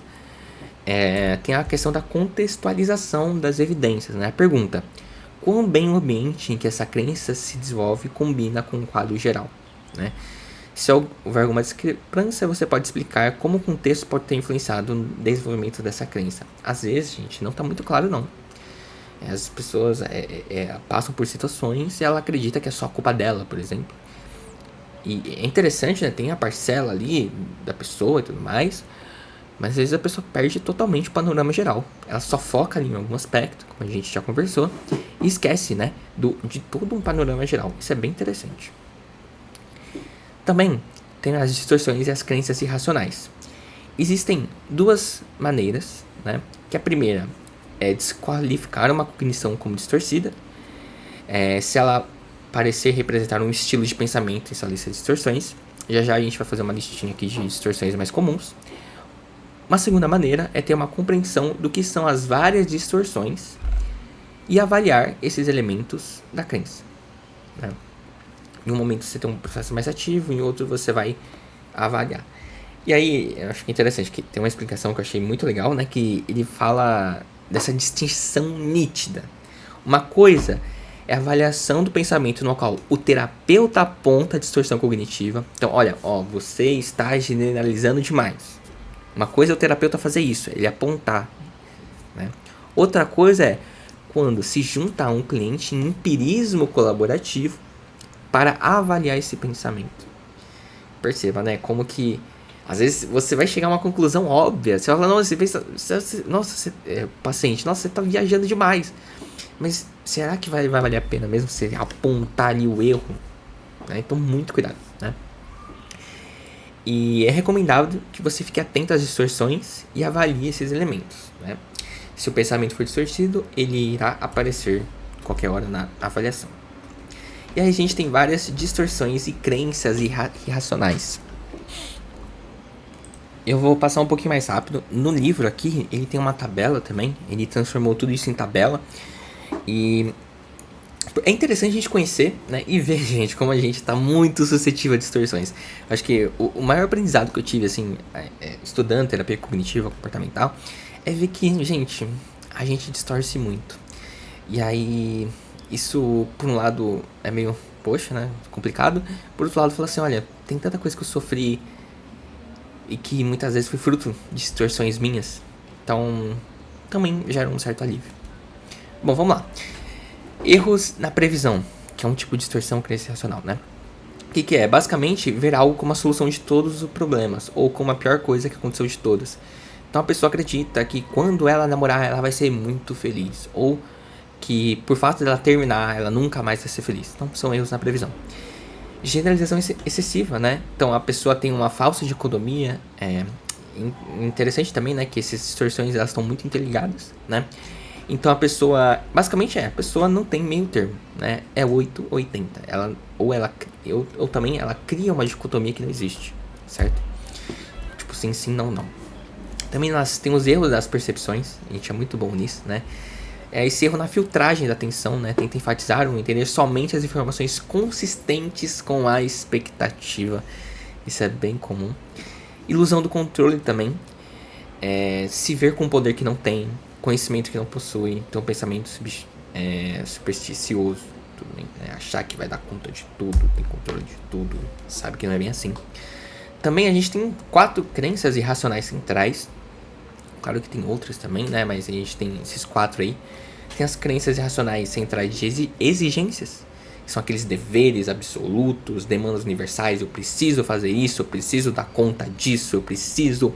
tem a questão da contextualização das evidências, né? A pergunta: quão bem o ambiente em que essa crença se desenvolve combina com o quadro geral, né? Se houver alguma discrepância, você pode explicar como o contexto pode ter influenciado no desenvolvimento dessa crença. Às vezes, gente, não está muito claro não. As pessoas passam por situações e ela acredita que é só culpa dela, por exemplo. E é interessante, né? Tem a parcela ali da pessoa e tudo mais, mas às vezes a pessoa perde totalmente o panorama geral. Ela só foca ali em algum aspecto, como a gente já conversou, e esquece, né, de todo um panorama geral. Isso é bem interessante. Também tem as distorções e as crenças irracionais. Existem duas maneiras, né? Que a primeira é desqualificar uma cognição como distorcida, se ela parecer representar um estilo de pensamento em sua lista de distorções. Já já a gente vai fazer uma listinha aqui de distorções mais comuns. Uma segunda maneira é ter uma compreensão do que são as várias distorções e avaliar esses elementos da crença, né? Em um momento você tem um processo mais ativo, em outro você vai avaliar. E aí, eu acho que é interessante que tem uma explicação que eu achei muito legal, né? Que ele fala dessa distinção nítida. Uma coisa é a avaliação do pensamento no qual o terapeuta aponta a distorção cognitiva. Então, olha, você está generalizando demais. Uma coisa é o terapeuta fazer isso, ele apontar, né? Outra coisa é quando se junta a um cliente em empirismo colaborativo para avaliar esse pensamento. Perceba, né? Como que às vezes você vai chegar a uma conclusão óbvia. Você fala, nossa, você pensa, paciente, nossa, você tá viajando demais. Mas será que vai valer a pena mesmo você apontar ali o erro? Né? Então, muito cuidado, né? E é recomendável que você fique atento às distorções e avalie esses elementos, né? Se o pensamento for distorcido, ele irá aparecer qualquer hora na avaliação. E aí a gente tem várias distorções e crenças irracionais. Eu vou passar um pouquinho mais rápido. No livro aqui, ele tem uma tabela também. Ele transformou tudo isso em tabela. E é interessante a gente conhecer, né, e ver, gente, como a gente tá muito suscetível a distorções. Acho que o maior aprendizado que eu tive, assim, estudando terapia cognitiva, comportamental, é ver que, gente, a gente distorce muito. E aí, isso, por um lado, é meio, poxa, né, complicado. Por outro lado, fala assim, olha, tem tanta coisa que eu sofri e que muitas vezes foi fruto de distorções minhas. Então, também gera um certo alívio. Bom, vamos lá. Erros na previsão, que é um tipo de distorção crença racional, né? O que é? Basicamente, ver algo como a solução de todos os problemas, ou como a pior coisa que aconteceu de todas. Então a pessoa acredita que quando ela namorar, ela vai ser muito feliz, ou que por fato dela terminar, ela nunca mais vai ser feliz. Então são erros na previsão. Generalização excessiva, né? Então a pessoa tem uma falsa dicotomia. Interessante também, né? Que essas distorções elas estão muito interligadas, né? Então a pessoa, basicamente a pessoa não tem meio termo, né? É 8 ou 80. Ou também ela cria uma dicotomia que não existe, certo? Tipo sim, sim, não, não. Também nós temos erros das percepções, a gente é muito bom nisso, né? Esse erro na filtragem da atenção, né? Tenta enfatizar ou entender somente as informações consistentes com a expectativa. Isso é bem comum. Ilusão do controle também. Se ver com poder que não tem, conhecimento que não possui, então pensamento supersticioso, tudo bem, né? Achar que vai dar conta de tudo, tem controle de tudo, sabe que não é bem assim. Também a gente tem 4 crenças irracionais centrais. Claro que tem outras também, né? Mas a gente tem esses 4 aí. Tem as crenças irracionais centrais de exigências, que são aqueles deveres absolutos, demandas universais, eu preciso fazer isso, eu preciso dar conta disso, eu preciso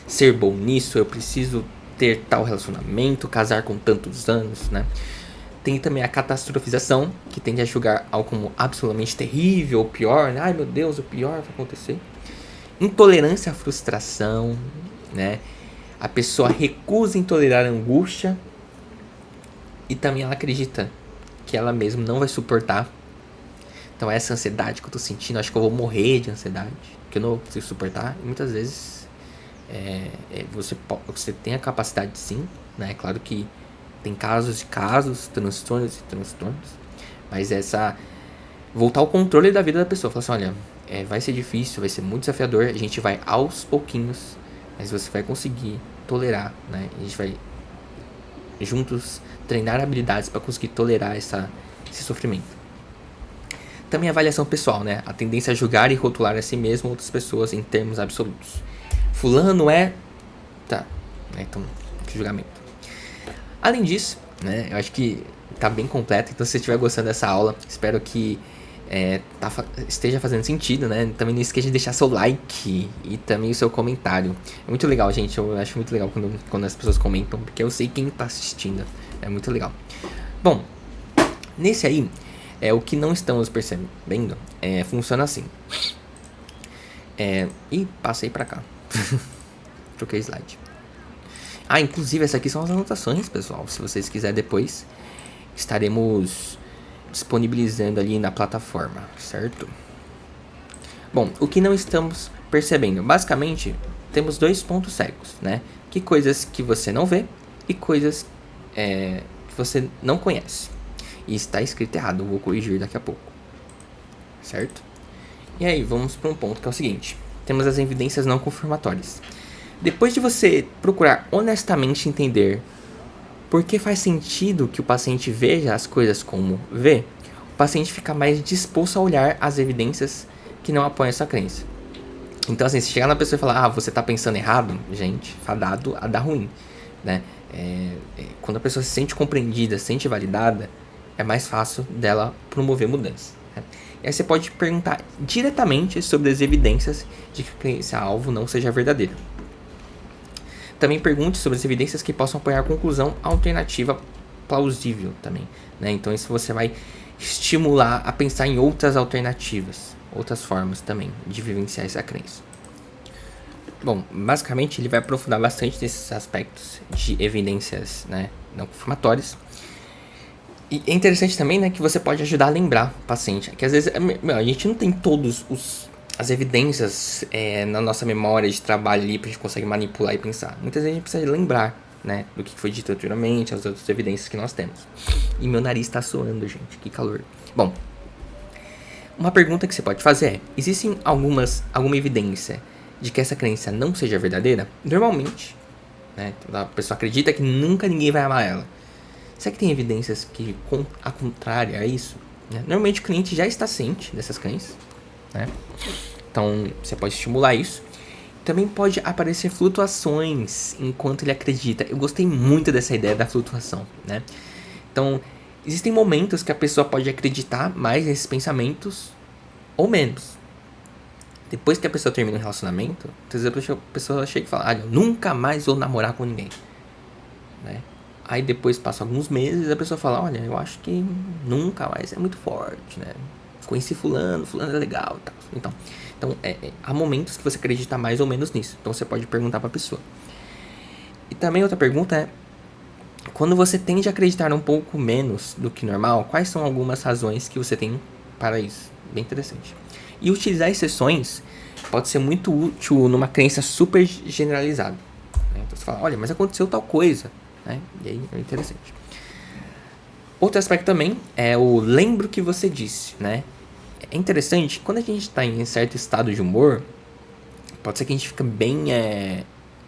ser bom nisso, eu preciso ter tal relacionamento, casar com tantos anos, né? Tem também a catastrofização, que tende a julgar algo como absolutamente terrível ou pior, né? Ai meu Deus, o pior vai acontecer. Intolerância à frustração, né? A pessoa recusa em tolerar a angústia e também ela acredita que ela mesma não vai suportar. Então essa ansiedade que eu tô sentindo, acho que eu vou morrer de ansiedade, que eu não consigo suportar. E muitas vezes você tem a capacidade sim, né? É claro que tem casos e casos, transtornos e transtornos, mas voltar ao controle da vida da pessoa, falar assim, olha, vai ser difícil, vai ser muito desafiador, a gente vai aos pouquinhos, mas você vai conseguir tolerar, né? A gente vai juntos treinar habilidades para conseguir tolerar esse sofrimento. Também a avaliação pessoal, né? A tendência a julgar e rotular a si mesmo outras pessoas em termos absolutos. Fulano tá, né? Então, que julgamento. Além disso, né? Eu acho que tá bem completo. Então, se você estiver gostando dessa aula, espero que esteja fazendo sentido, né? Também não esqueça de deixar seu like e também o seu comentário. É muito legal, gente. Eu acho muito legal quando as pessoas comentam, porque eu sei quem tá assistindo. É muito legal. Bom, nesse aí, o que não estamos percebendo funciona assim. E passei pra cá. Troquei slide. Inclusive, essas aqui são as anotações, pessoal. Se vocês quiserem depois, estaremos disponibilizando ali na plataforma, certo? Bom, o que não estamos percebendo? Basicamente, temos 2 pontos cegos, né? Que coisas que você não vê e coisas que você não conhece. E está escrito errado, eu vou corrigir daqui a pouco, certo? E aí, vamos para um ponto que é o seguinte. Temos as evidências não confirmatórias. Depois de você procurar honestamente entender por que faz sentido que o paciente veja as coisas como vê, o paciente fica mais disposto a olhar as evidências que não apoiam essa crença. Então, assim, se chegar na pessoa e falar, você tá pensando errado, gente, fadado a dar ruim, né? Quando a pessoa se sente compreendida, se sente validada, é mais fácil dela promover mudança, né? E aí você pode perguntar diretamente sobre as evidências de que esse alvo não seja verdadeiro. Também pergunte sobre as evidências que possam apoiar a conclusão alternativa plausível também, né? Então isso você vai estimular a pensar em outras alternativas, outras formas também de vivenciar essa crença. Bom, basicamente ele vai aprofundar bastante nesses aspectos de evidências, né, não confirmatórias. E é interessante também, né, que você pode ajudar a lembrar o paciente, que às vezes a gente não tem todos as evidências na nossa memória de trabalho ali pra gente conseguir manipular e pensar. Muitas vezes a gente precisa lembrar, né, do que foi dito anteriormente, as outras evidências que nós temos. E meu nariz tá suando, gente, que calor. Bom, uma pergunta que você pode fazer existe alguma evidência de que essa crença não seja verdadeira? Normalmente, né, a pessoa acredita que nunca ninguém vai amar ela. Será que tem evidências que a contrária a isso? Né? Normalmente o cliente já está ciente dessas crenças, né? Então você pode estimular isso. Também pode aparecer flutuações enquanto ele acredita. Eu gostei muito dessa ideia da flutuação, né? Então existem momentos que a pessoa pode acreditar mais nesses pensamentos ou menos. Depois que a pessoa termina um relacionamento, às vezes a pessoa chega e fala, eu nunca mais vou namorar com ninguém, né? Aí depois passa alguns meses e a pessoa fala, olha, eu acho que nunca mais é muito forte, né? Conheci fulano é legal e tal. Então há momentos que você acredita mais ou menos nisso. Então você pode perguntar pra pessoa. E também outra pergunta é, quando você tende a acreditar um pouco menos do que normal, quais são algumas razões que você tem para isso? Bem interessante. E utilizar exceções pode ser muito útil numa crença super generalizada, né? Então você fala, olha, mas aconteceu tal coisa, né? E aí é interessante. Outro aspecto também é o lembro que você disse, né? É interessante, quando a gente está em certo estado de humor, pode ser que a gente fica bem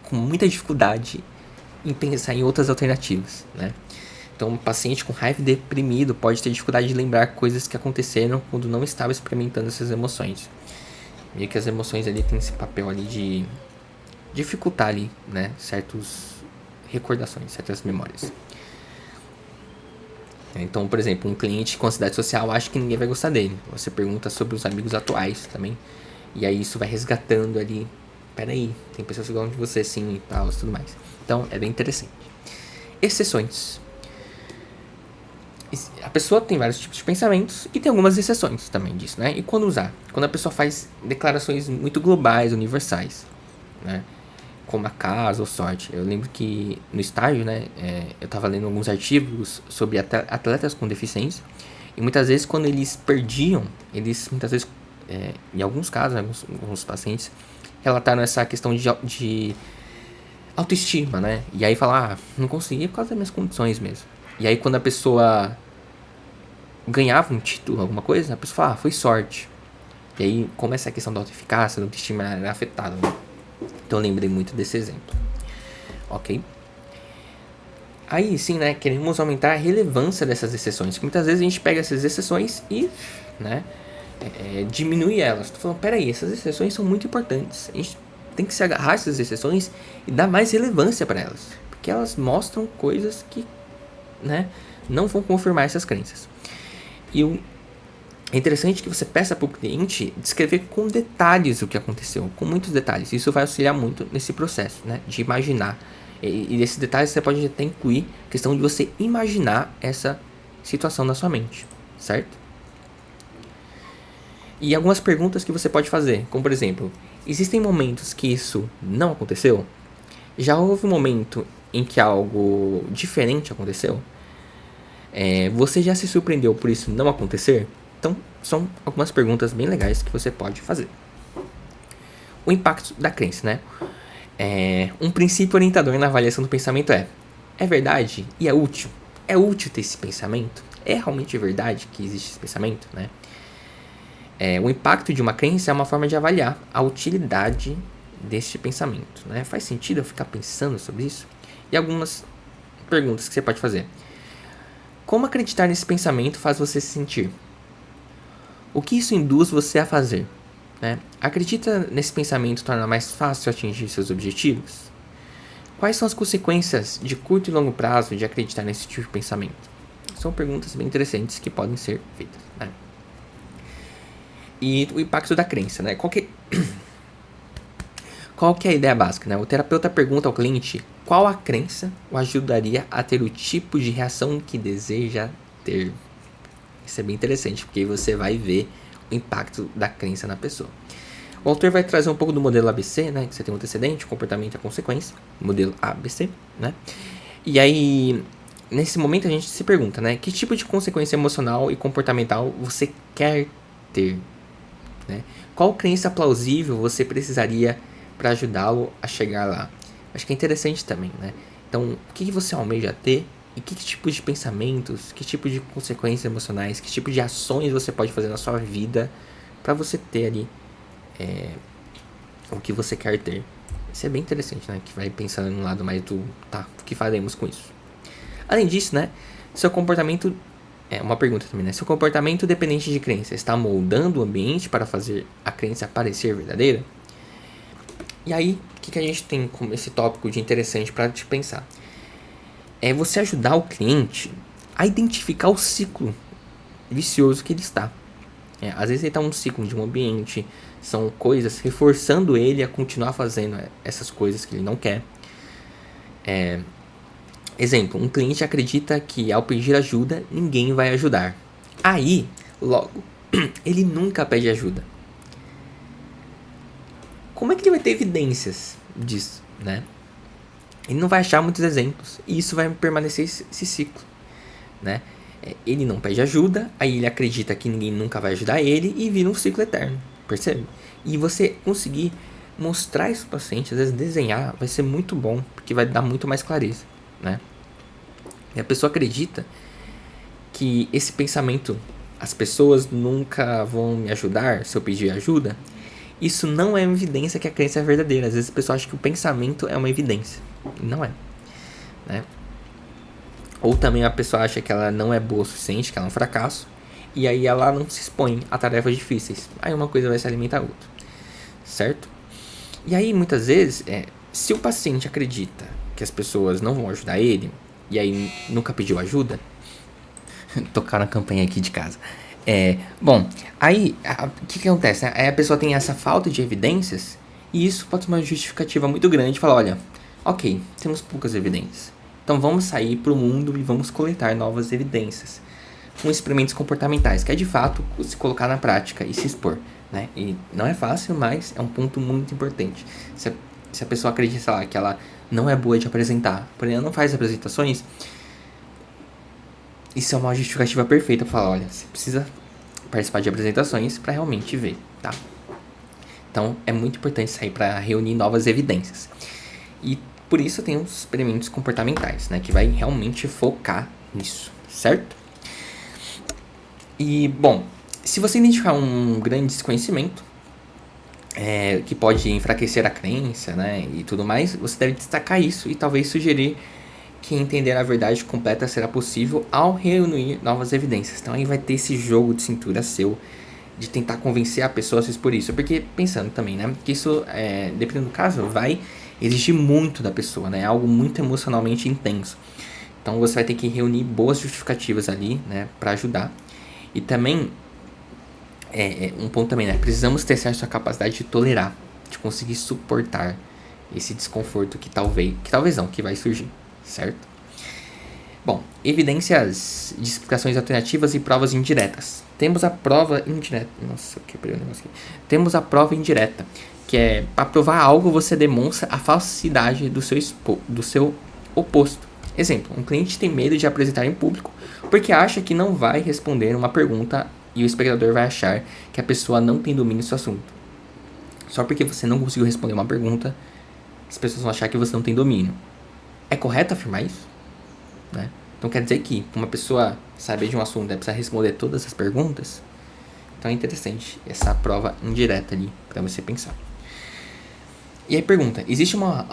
com muita dificuldade em pensar em outras alternativas, né? Então, um paciente com raiva e deprimido pode ter dificuldade de lembrar coisas que aconteceram quando não estava experimentando essas emoções. Meio que as emoções ali têm esse papel ali de dificultar ali, né, certas recordações, certas memórias. Então, por exemplo, um cliente com ansiedade social acha que ninguém vai gostar dele. Você pergunta sobre os amigos atuais também. E aí isso vai resgatando ali. Peraí, tem pessoas que gostam de você sim e tal, e tudo mais. Então, é bem interessante. Exceções. A pessoa tem vários tipos de pensamentos e tem algumas exceções também disso, né? E quando usar? Quando a pessoa faz declarações muito globais, universais, né? Como acaso ou sorte. Eu lembro que no estágio, né? Eu tava lendo alguns artigos sobre atletas com deficiência. E muitas vezes quando eles perdiam, eles muitas vezes, em alguns casos, alguns pacientes, relataram essa questão de autoestima, né? E aí falar, não consegui por causa das minhas condições mesmo. E aí quando a pessoa ganhava um título, alguma coisa, a pessoa fala, foi sorte. E aí, como essa questão da autoeficácia, da autoestima era afetada, né? Então eu lembrei muito desse exemplo. Ok? Aí sim, né, queremos aumentar a relevância dessas exceções. Muitas vezes a gente pega essas exceções e, né, diminui elas. Tô falando, peraí, essas exceções são muito importantes. A gente tem que se agarrar a essas exceções e dar mais relevância para elas. Porque elas mostram coisas que, né, não vão confirmar essas crenças. E é interessante que você peça para o cliente descrever com detalhes o que aconteceu, com muitos detalhes. Isso vai auxiliar muito nesse processo, né, de imaginar. E desses detalhes você pode até incluir a questão de você imaginar essa situação na sua mente, certo? E algumas perguntas que você pode fazer, como por exemplo, existem momentos que isso não aconteceu? Já houve um momento em que algo diferente aconteceu? Você já se surpreendeu por isso não acontecer? Então, são algumas perguntas bem legais que você pode fazer. O impacto da crença, né? Um princípio orientador na avaliação do pensamento é verdade e é útil? É útil ter esse pensamento? É realmente verdade que existe esse pensamento, né? O impacto de uma crença é uma forma de avaliar a utilidade deste pensamento, né? Faz sentido eu ficar pensando sobre isso? E algumas perguntas que você pode fazer. Como acreditar nesse pensamento faz você se sentir? O que isso induz você a fazer? Né? Acredita nesse pensamento torna mais fácil atingir seus objetivos? Quais são as consequências de curto e longo prazo de acreditar nesse tipo de pensamento? São perguntas bem interessantes que podem ser feitas. Né? E o impacto da crença, né? Qual que é a ideia básica? Né? O terapeuta pergunta ao cliente qual a crença o ajudaria a ter o tipo de reação que deseja ter. Isso é bem interessante, porque você vai ver o impacto da crença na pessoa. O autor vai trazer um pouco do modelo ABC, né? Que você tem um antecedente, comportamento e a consequência. Modelo ABC, né? E aí, nesse momento a gente se pergunta, né? Que tipo de consequência emocional e comportamental você quer ter? Né? Qual crença plausível você precisaria para ajudá-lo a chegar lá? Acho que é interessante também, né? Então, o que você almeja ter e que tipo de pensamentos, que tipo de consequências emocionais, que tipo de ações você pode fazer na sua vida para você ter ali o que você quer ter. Isso é bem interessante, né? Que vai pensando no lado mais do, o que faremos com isso? Além disso, né? Seu comportamento, uma pergunta também, né? Seu comportamento dependente de crença está moldando o ambiente para fazer a crença parecer verdadeira? E aí, o que a gente tem como esse tópico de interessante para te pensar? É você ajudar o cliente a identificar o ciclo vicioso que ele está. Às vezes ele está num ciclo de um ambiente, são coisas reforçando ele a continuar fazendo essas coisas que ele não quer. Exemplo, um cliente acredita que ao pedir ajuda, ninguém vai ajudar. Aí, logo, ele nunca pede ajuda. Como é que ele vai ter evidências disso, né? Ele não vai achar muitos exemplos. E isso vai permanecer esse ciclo, né? Ele não pede ajuda, aí ele acredita que ninguém nunca vai ajudar ele e vira um ciclo eterno, percebe? E você conseguir mostrar isso para o paciente, às vezes desenhar, vai ser muito bom, porque vai dar muito mais clareza, né? E a pessoa acredita que esse pensamento, as pessoas nunca vão me ajudar se eu pedir ajuda, isso não é uma evidência que a crença é verdadeira. Às vezes a pessoa acha que o pensamento é uma evidência, e não é, né? Ou também a pessoa acha que ela não é boa o suficiente, que ela é um fracasso, e aí ela não se expõe a tarefas difíceis. Aí uma coisa vai se alimentar a outra, certo? E aí muitas vezes, se o paciente acredita que as pessoas não vão ajudar ele, e aí nunca pediu ajuda, Tocar na campanha aqui de casa. Bom, aí o que acontece? Né? Aí a pessoa tem essa falta de evidências e isso pode ser uma justificativa muito grande. Falar, olha, ok, temos poucas evidências. Então vamos sair para o mundo e vamos coletar novas evidências. Com experimentos comportamentais, que é de fato se colocar na prática e se expor. Né? E não é fácil, mas é um ponto muito importante. Se a pessoa acredita, sei lá, que ela não é boa de apresentar, porém ela não faz apresentações, isso é uma justificativa perfeita para falar, olha, você precisa participar de apresentações para realmente ver, tá? Então é muito importante sair para reunir novas evidências. E por isso tem os experimentos comportamentais, né, que vai realmente focar nisso, certo? E bom, se você identificar um grande desconhecimento que pode enfraquecer a crença, né, e tudo mais, você deve destacar isso e talvez sugerir que entender a verdade completa será possível ao reunir novas evidências. Então aí vai ter esse jogo de cintura seu de tentar convencer a pessoa a se expor isso. Porque pensando também, né, que isso, dependendo do caso, vai exigir muito da pessoa, né, é algo muito emocionalmente intenso. Então você vai ter que reunir boas justificativas ali, né, para ajudar. E também, um ponto também, né, precisamos testar sua capacidade de tolerar, de conseguir suportar esse desconforto que talvez não, que vai surgir. Certo? Bom, evidências de explicações alternativas e provas indiretas. Temos a prova indireta. Nossa, eu quebrei o negócio aqui. Temos a prova indireta, que é para provar algo você demonstra a falsidade do seu oposto. Exemplo, um cliente tem medo de apresentar em público porque acha que não vai responder uma pergunta e o espectador vai achar que a pessoa não tem domínio do assunto. Só porque você não conseguiu responder uma pergunta, as pessoas vão achar que você não tem domínio. É correto afirmar isso? Né? Então quer dizer que uma pessoa saber de um assunto deve precisar responder todas as perguntas? Então é interessante essa prova indireta ali para você pensar. E aí pergunta, existe uma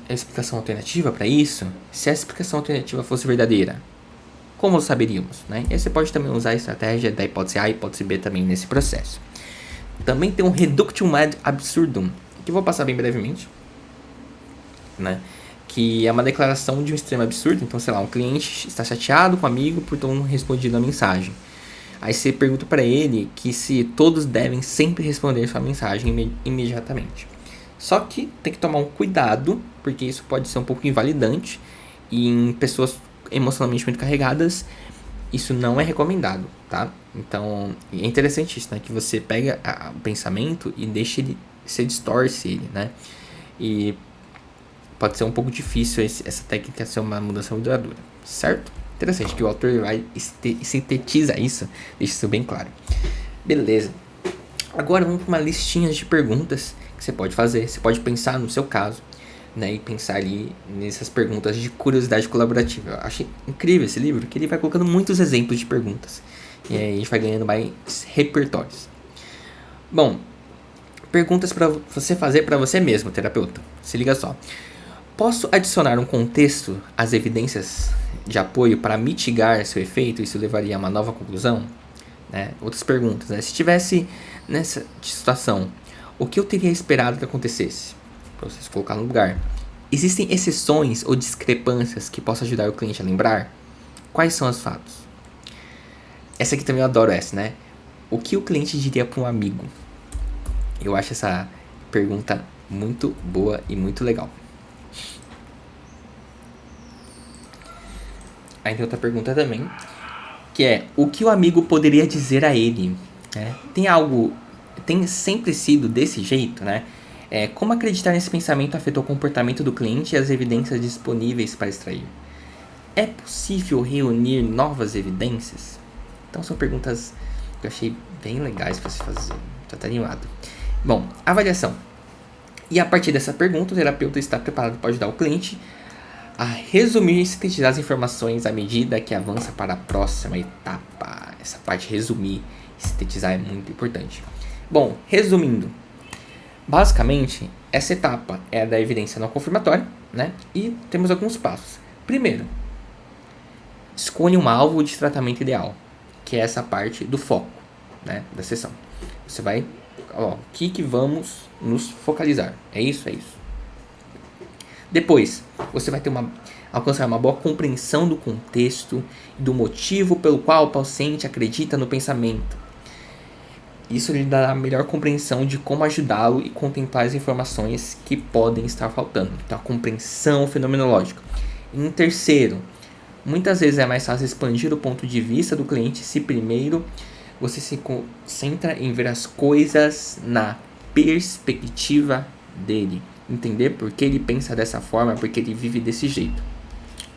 explicação alternativa para isso? Se a explicação alternativa fosse verdadeira, como saberíamos? Né? E aí você pode também usar a estratégia da hipótese A e hipótese B também nesse processo. Também tem um reductio ad absurdum, que eu vou passar bem brevemente, né? Que é uma declaração de um extremo absurdo. Então, sei lá, um cliente está chateado com o amigo por não respondido a mensagem. Aí você pergunta para ele que se todos devem sempre responder sua mensagem imediatamente. Só que tem que tomar um cuidado, porque isso pode ser um pouco invalidante e em pessoas emocionalmente muito carregadas isso não é recomendado, tá? Então é interessante isso, né? Que você pega o pensamento e deixa ele, você distorce ele, né? E pode ser um pouco difícil essa técnica ser uma mudança muito duradoura, certo? Interessante que o autor vai sintetizar isso, deixa isso bem claro. Beleza. Agora vamos para uma listinha de perguntas que você pode fazer. Você pode pensar no seu caso, né? E pensar ali nessas perguntas de curiosidade colaborativa. Eu acho incrível esse livro, que ele vai colocando muitos exemplos de perguntas. E aí a gente vai ganhando mais repertórios. Bom, perguntas para você fazer para você mesmo, terapeuta. Se liga só. Posso adicionar um contexto às evidências de apoio para mitigar seu efeito? Isso levaria a uma nova conclusão? Né? Outras perguntas. Né? Se estivesse nessa situação, o que eu teria esperado que acontecesse? Para você se colocar no lugar. Existem exceções ou discrepâncias que possam ajudar o cliente a lembrar? Quais são os fatos? Essa aqui também eu adoro essa, né? O que o cliente diria para um amigo? Eu acho essa pergunta muito boa e muito legal. Aí tem outra pergunta também, que é, o que o amigo poderia dizer a ele? Tem sempre sido desse jeito, né? Como acreditar nesse pensamento afetou o comportamento do cliente e as evidências disponíveis para extrair? É possível reunir novas evidências? Então são perguntas que eu achei bem legais para se fazer. Tô até animado. Bom, avaliação. E a partir dessa pergunta, o terapeuta está preparado para ajudar o cliente a resumir e sintetizar as informações à medida que avança para a próxima etapa. Essa parte de resumir e sintetizar é muito importante. Bom, resumindo, basicamente, essa etapa é a da evidência não confirmatória, né? E temos alguns passos. Primeiro, escolha um alvo de tratamento ideal, que é essa parte do foco, né, da sessão. Você vai, o que vamos nos focalizar? É isso. Depois, você vai ter uma alcançar uma boa compreensão do contexto e do motivo pelo qual o paciente acredita no pensamento. Isso lhe dará a melhor compreensão de como ajudá-lo e contemplar as informações que podem estar faltando. Então, a compreensão fenomenológica. Em terceiro, muitas vezes é mais fácil expandir o ponto de vista do cliente se primeiro você se concentra em ver as coisas na perspectiva dele. Entender por que ele pensa dessa forma, porque ele vive desse jeito.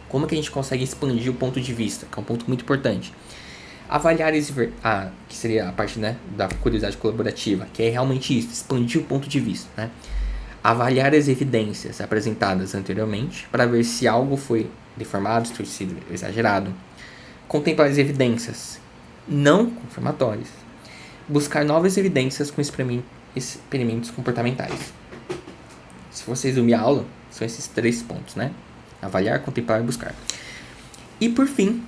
Como que a gente consegue expandir o ponto de vista? Que é um ponto muito importante. Avaliar que seria a parte, né, da curiosidade colaborativa, que é realmente isso, expandir o ponto de vista, né? Avaliar as evidências apresentadas anteriormente para ver se algo foi deformado, distorcido, exagerado. Contemplar as evidências não confirmatórias. Buscar novas evidências com experimentos comportamentais. Se você resumir a aula, são esses 3 pontos, né? Avaliar, contemplar e buscar. E por fim,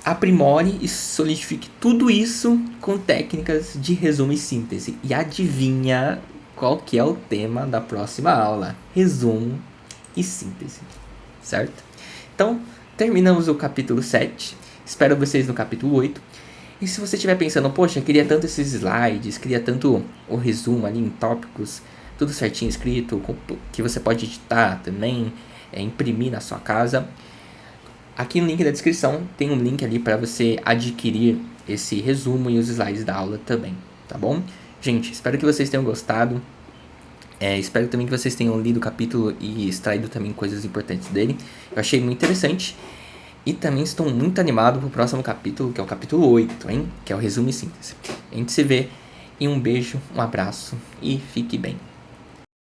aprimore e solidifique tudo isso com técnicas de resumo e síntese. E adivinha qual que é o tema da próxima aula? Resumo e síntese, certo? Então, terminamos o capítulo 7. Espero vocês no capítulo 8. E se você estiver pensando, poxa, eu queria tanto esses slides, queria tanto o resumo ali em tópicos, tudo certinho escrito, que você pode editar também, imprimir na sua casa. Aqui no link da descrição tem um link ali para você adquirir esse resumo e os slides da aula também, tá bom? Gente, espero que vocês tenham gostado. Espero também que vocês tenham lido o capítulo e extraído também coisas importantes dele. Eu achei muito interessante. E também estou muito animado pro próximo capítulo, que é o capítulo 8, hein? Que é o resumo e síntese. A gente se vê e um beijo, um abraço e fique bem.